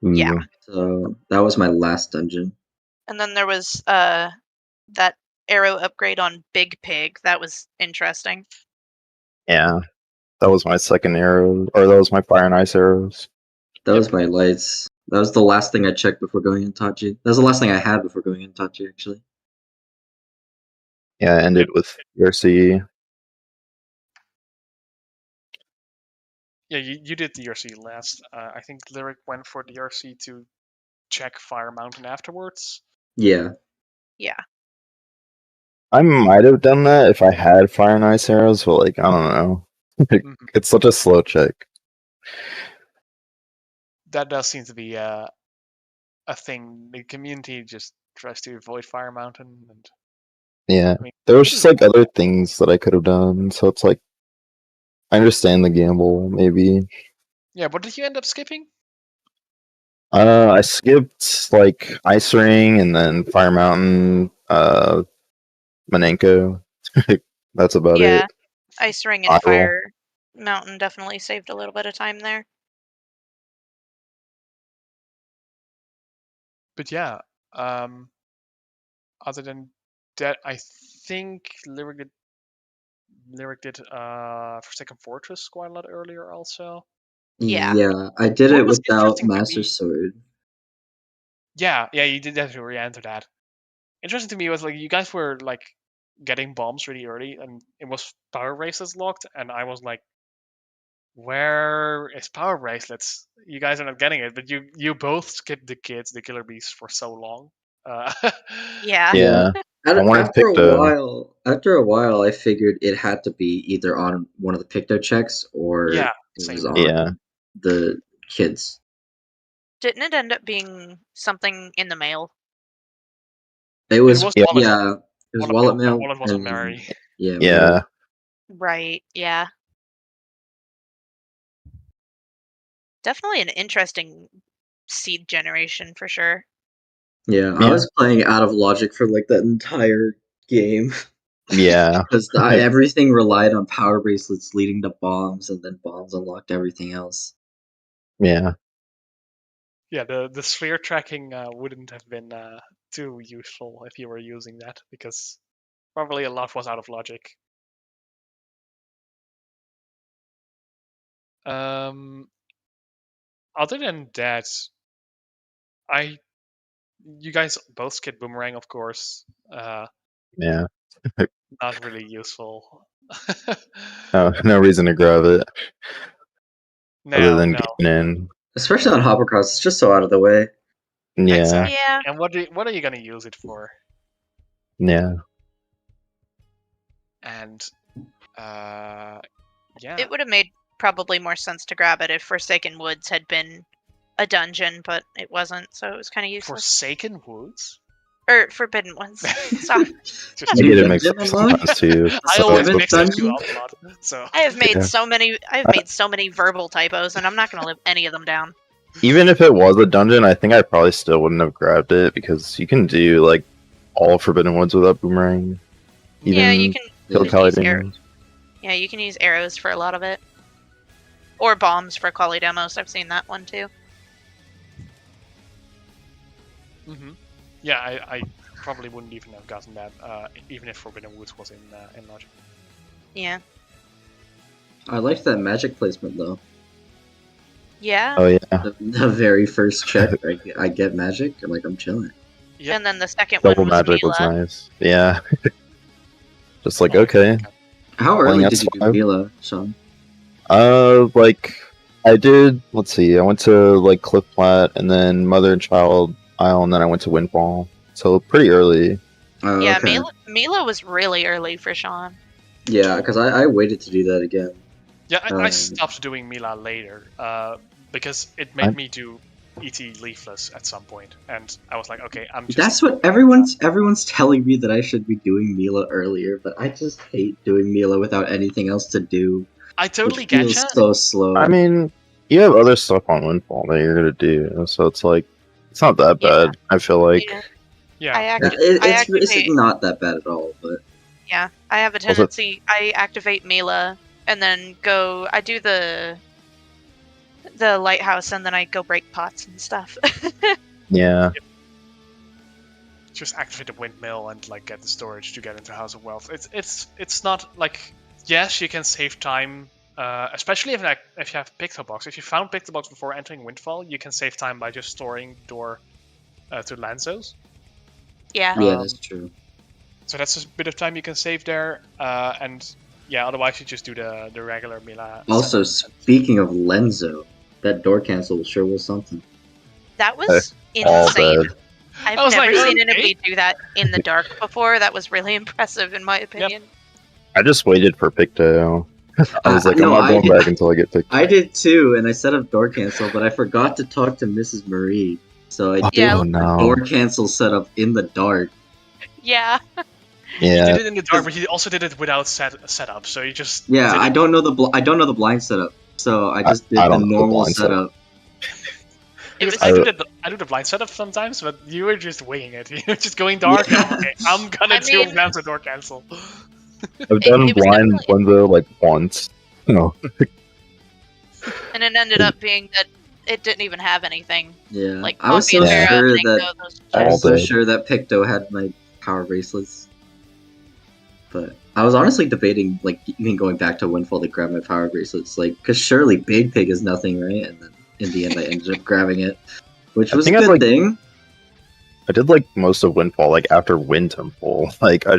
Yeah. Ooh. So that was my last dungeon. And then there was that arrow upgrade on Big Pig. That was interesting. Yeah, that was my second arrow, or that was my fire and ice arrows. That was my lights. That was the last thing I checked before going in Tachi. That was the last thing I had before going in Tachi, actually. Yeah, I ended with your CE. Yeah, you did the ERC last. I think Lyric went for the ERC to check Fire Mountain afterwards. Yeah. Yeah. I might have done that if I had fire and ice arrows, but like I don't know. It's such a slow check. That does seem to be a thing. The community just tries to avoid Fire Mountain, and Yeah, I mean, there was just like other things that I could have done, so it's like I understand the gamble, maybe. yeah. What did you end up skipping? I skipped like Ice Ring and then Fire Mountain, Manenko. That's about Yeah. it. Ice Ring and Spiral. Fire Mountain definitely saved a little bit of time there. But yeah, other than that, I think Lyric did Forsaken Fortress quite a lot earlier also. Yeah. Yeah, I did What it was without interesting to Master me- Sword. Yeah, you did have to re-enter that. Interesting to me was like you guys were like getting bombs really early, and it was power bracelets locked, and I was like, "Where is power bracelets? You guys are not getting it." But you both skipped the killer bees for so long. Yeah. Yeah. I wanted to After pick after a while, I figured it had to be either on one of the Picto checks or Yeah, it same. was on Yeah. the kids. Didn't it end up being something in the mail? It was, was yeah, wallet. it was Wallet wallet mail. Wallet wasn't and Mary. Yeah, Yeah. Right. Yeah. Definitely an interesting seed generation for sure. yeah. I Yeah. was playing out of logic for like that entire game Yeah. because everything relied on power bracelets leading to bombs, and then bombs unlocked everything else. Yeah. Yeah, the sphere tracking wouldn't have been too useful if you were using that, because probably a lot was out of logic. Other than that, you guys both skipped Boomerang, of course. Yeah. Not really useful. No reason to grab it other than No. getting in. Especially on Hoppercross, it's just so out of the way. Yeah. Exactly. Yeah. And what are you gonna use it for? Yeah. And yeah. It would have made probably more sense to grab it if Forsaken Woods had been a dungeon, but it wasn't, so it was kind of useless. Forsaken Woods? Or Forbidden Woods. Stop. Just I New get it mixed dungeon up unlocked? sometimes too. I always Seventh mix those two dungeon? up a lot. So I have made Yeah. so many verbal typos, and I'm not going to live any of them down. Even if it was a dungeon, I think I probably still wouldn't have grabbed it because you can do like all Forbidden Woods without Boomerang. Even Yeah, you can Kill use Kali arrows. Demos. Yeah, you can use arrows for a lot of it. Or bombs for Kali Demos. I've seen that one too. yeah, I probably wouldn't even have gotten that, even if Forbidden Woods was in Logic. Yeah. I liked that magic placement though. Yeah. Oh yeah. The very first check, I get magic. I'm chilling. Yep. And then the second Double one was magic was Mila. nice. Yeah. Just like Oh, okay. How Playing early did you do S5? Mila, Sean? Like I did. Let's see. I went to like Cliff Plat and then Mother and Child Isle, and then I went to Windfall. So pretty early. Oh, Yeah, okay. Mila was really early for Sean. Yeah, because I waited to do that again. Yeah, I Um, stopped doing Mila later because it made me do ET Leafless at some point, and I was like, okay, I'm just. That's what everyone's telling me, that I should be doing Mila earlier, but I just hate doing Mila without anything else to do. I totally Which get feels you. so slow. I mean, you have other stuff on Windfall that you're gonna do, so it's like it's not that Yeah. bad. I feel like. Yeah. Yeah. I It's activate. not that bad at all, but Yeah, I have a tendency. I activate Mila and then go. I do the lighthouse and then I go break pots and stuff. Yeah. Just activate the windmill and like get the storage to get into House of Wealth. It's not like, yes, you can save time, especially if you have Picto Box. If you found Picto Box before entering Windfall, you can save time by just storing door to Lanzos. Yeah. yeah, that's true. So that's a bit of time you can save there, and yeah, otherwise you just do the regular Mila. Also, setup. speaking of Lenzo, that door cancel sure was something. That was All insane. bad. I've I was never like, seen okay. anybody do that in the dark before. That was really impressive, in my opinion. I just waited for Picto. I was like, no, I'm not going I- back until I get Picto. I did too, and I set up door cancel, but I forgot to talk to Mrs. Marie, so I did Yeah. Oh no. door cancel setup in the dark. Yeah. He Yeah. did it in the dark, but he also did it without setup. So you just Yeah, did it. I don't know the blind setup, so I just did I the don't know the normal blind setup. setup. Because was- I do the blind setup sometimes, but you were just winging it. You were just going dark. Yeah. And, okay, I'm gonna I do mean- Lancer door cancel. I've done it was blind definitely- window like once. No. And it ended up being that it didn't even have anything. Yeah, Like I was Poppy so and Vera sure opening that those I was All so dead. sure that Picto had my power bracelets, but I was honestly debating like even going back to Windfall to grab my power bracelets, like because surely Big Pig is nothing, right? And then in the end, I ended up grabbing it, which I was a think I'd good like- thing. I did like most of Windfall like after Wind Temple. Like I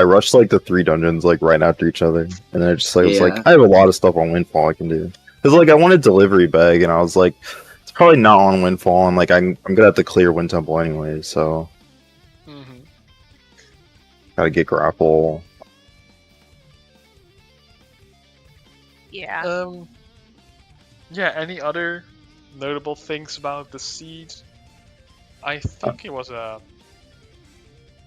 rushed like the 3 dungeons like right after each other, and then I just like was Yeah. like I have a lot of stuff on Windfall I can do. Because like I wanted delivery bag, and I was like it's probably not on Windfall, and like I'm gonna have to clear Wind Temple anyway, so Mm-hmm. gotta get grapple. Yeah. Yeah. Any other notable things about the seed? I think it was a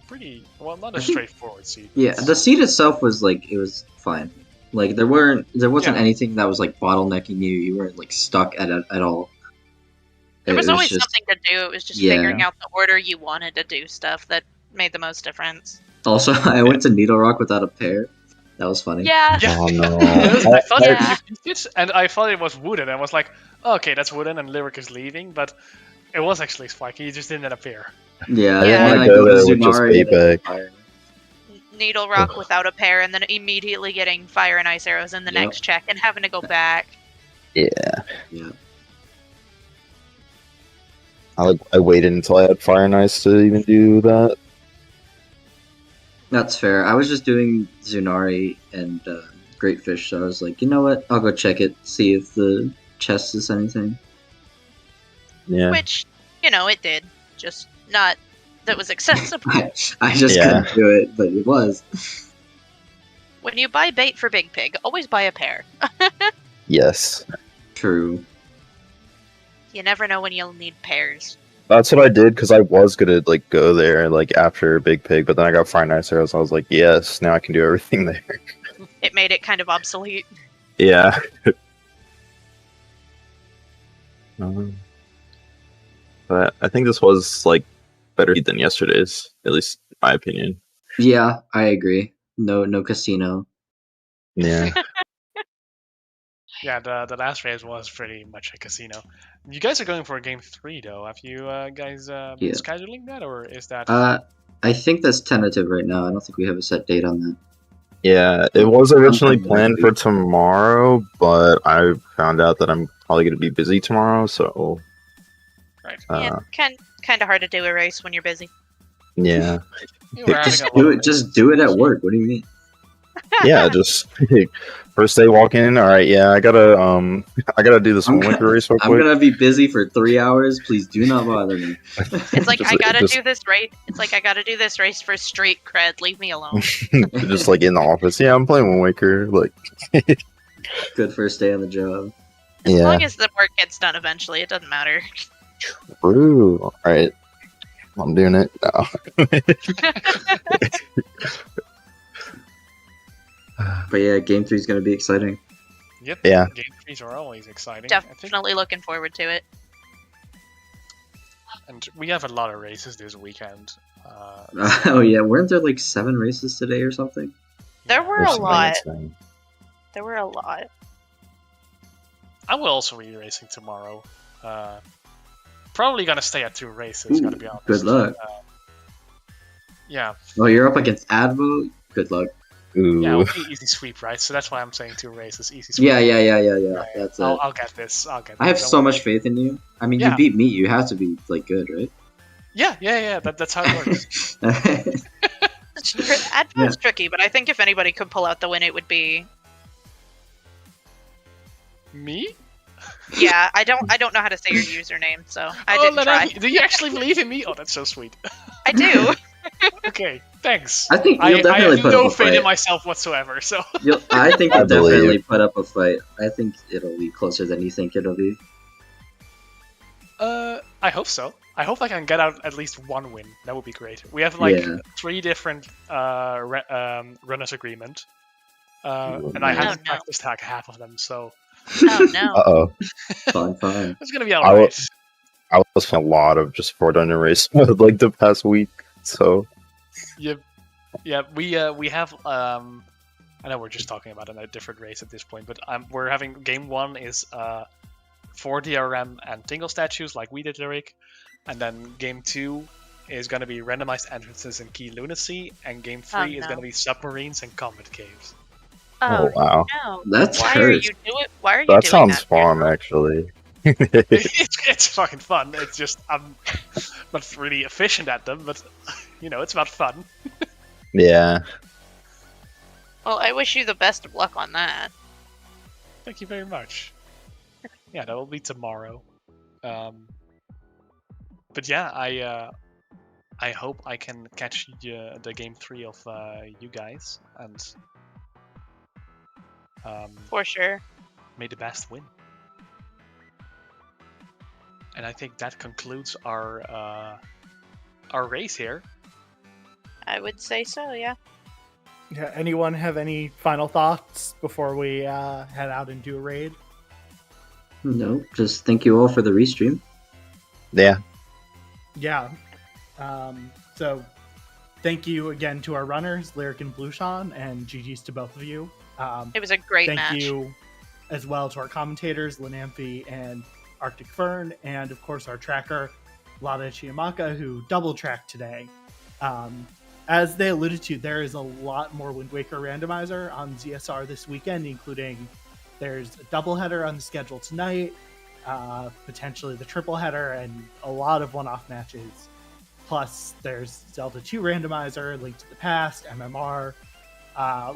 pretty not a I think- straightforward seed. Yeah, the seed itself was like it was fine. Like there wasn't Yeah. anything that was like bottlenecking you. You weren't like stuck at all. There was always just something to do. It was just Yeah. figuring out the order you wanted to do stuff that made the most difference. Also, I went to Needle Rock without a pair. That was funny. Yeah. Yeah. Oh no. I thought Yeah. you beat it, and I thought it was wooden. I was like, oh, okay, that's wooden, and Lyric is leaving, but it was actually Spiky. He just didn't appear. Yeah, I didn't and wanna I go go to there with just Zunari and payback. Fire. Needle Rock without a pair, and then immediately getting fire and ice arrows in the Yep. next check, and having to go back. Yeah. Yeah. I waited until I had Fire and Ice to even do that. That's fair. I was just doing Zunari and Great Fish, so I was like, you know what? I'll go check it, see if the chest is anything. Yeah. Which, it did. Just not that was accessible. I just Yeah. couldn't do it, but it was. When you buy bait for Big Pig, always buy a pair. Yes. True. You never know when you'll need pairs. That's what I did because I was gonna like go there like after Big Pig, but then I got Fire and Ice Arrows. I was like, yes, now I can do everything there. It made it kind of obsolete. Yeah. But I think this was like better than yesterday's, at least in my opinion. Yeah, I agree. No casino. Yeah. Yeah, the last race was pretty much a casino. You guys are going for game 3, though. Have you guys been Yeah. scheduling that, or is that? I think that's tentative right now. I don't think we have a set date on that. Yeah, it was originally Sometime planned next for week. tomorrow, but I found out that I'm probably gonna be busy tomorrow, so Right. Yeah, kind of hard to do a race when you're busy. yeah. You were having Just a lot do of it. Just do it at work. What do you mean? Yeah, just first day walk in, alright, yeah, I gotta do this I'm one gonna- race real I'm quick. gonna be busy for 3 hours. Please do not bother me. It's like Just I gotta just- do this race. It's like I gotta do this race for street cred. Leave me alone. just like in the office. Yeah, I'm playing Wind Waker, like Good first day on the job. As yeah. long as the work gets done eventually, it doesn't matter. True. Alright. I'm doing it now. But yeah, game 3 is gonna be exciting. Yep. Yeah. Game 3s are always exciting. I think. Definitely looking forward to it. And we have a lot of races this weekend. Oh yeah, weren't there like 7 races today or something? There were There's a something lot. insane. There were a lot. I will also be racing tomorrow. Probably gonna stay at 2 races. Ooh, Gotta be honest. good luck. Yeah. Oh, you're up against Advo. Good luck. Ooh. Yeah, it'll be easy sweep, right? So that's why I'm saying 2 races, easy sweep. Yeah. Yeah, That's it. I'll get this. I have Don't so worry. much faith in you. I mean, Yeah. you beat me. You have to be like good, right? Yeah. That's how it works. Advo's tricky, but I think if anybody could pull out the win, it would be. Me? Yeah, I don't know how to say your username, so I didn't try. Do you actually believe in me? Oh, that's so sweet. I do. Okay, thanks. I think I you'll definitely have put no up a faith in fight. myself whatsoever. So. I think I you'll believe definitely you. put up a fight. I think it'll be closer than you think it'll be. I hope so. I hope I can get out at least 1 win. That would be great. We have like Yeah. 3 different runners agreement, Ooh, and I nice. haven't Oh, no. practiced hack half of them, so Oh no. Uh-oh. Fun. it's gonna be I alright. I was playing a lot of just Fortnite race like the past week, so Yeah, we have I know we're just talking about a different race at this point, but we're having game 1 is 4 DRM and tingle statues like we did, Lyric, and then game 2 is gonna be randomized entrances and key lunacy, and game 3 is no. gonna be submarines and combat caves. oh wow, No. That's Why are cursed. you doing? Why are you that doing sounds that? fun actually. it's fucking fun. It's just I'm not really efficient at them, but it's about fun. Yeah, Well, I wish you the best of luck on that. Thank you very much. Yeah, that will be tomorrow. But yeah, I hope I can catch the game 3 of you guys, and For sure. may the best win. And I think that concludes our race here. I would say so, yeah. Yeah. Anyone have any final thoughts before we head out and do a raid? No, just thank you all for the restream. yeah. Yeah. So thank you again to our runners, Lyric and Blueseangfh2, and GG's to both of you. It was a great Thank match. you as well to our commentators, Linamfi and Arctic Fern, and of course our tracker, Lada Chiamaka, who double tracked today. As they alluded to, there is a lot more Wind Waker Randomizer on ZSR this weekend, including there's a doubleheader on the schedule tonight, potentially the triple header, and a lot of one-off matches. Plus, there's Zelda 2 Randomizer, Link to the Past, MMR,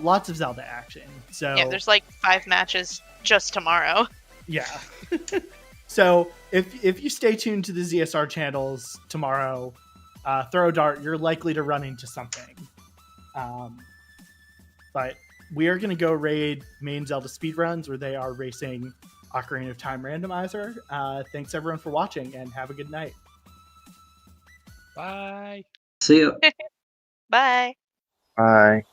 lots of Zelda action. So Yeah, there's like 5 matches just tomorrow. yeah. So if you stay tuned to the ZSR channels tomorrow, throw a dart, you're likely to run into something. But we are going to go raid main Zelda speedruns where they are racing Ocarina of Time Randomizer. Thanks everyone for watching, and have a good night. Bye. See ya. Bye. Bye.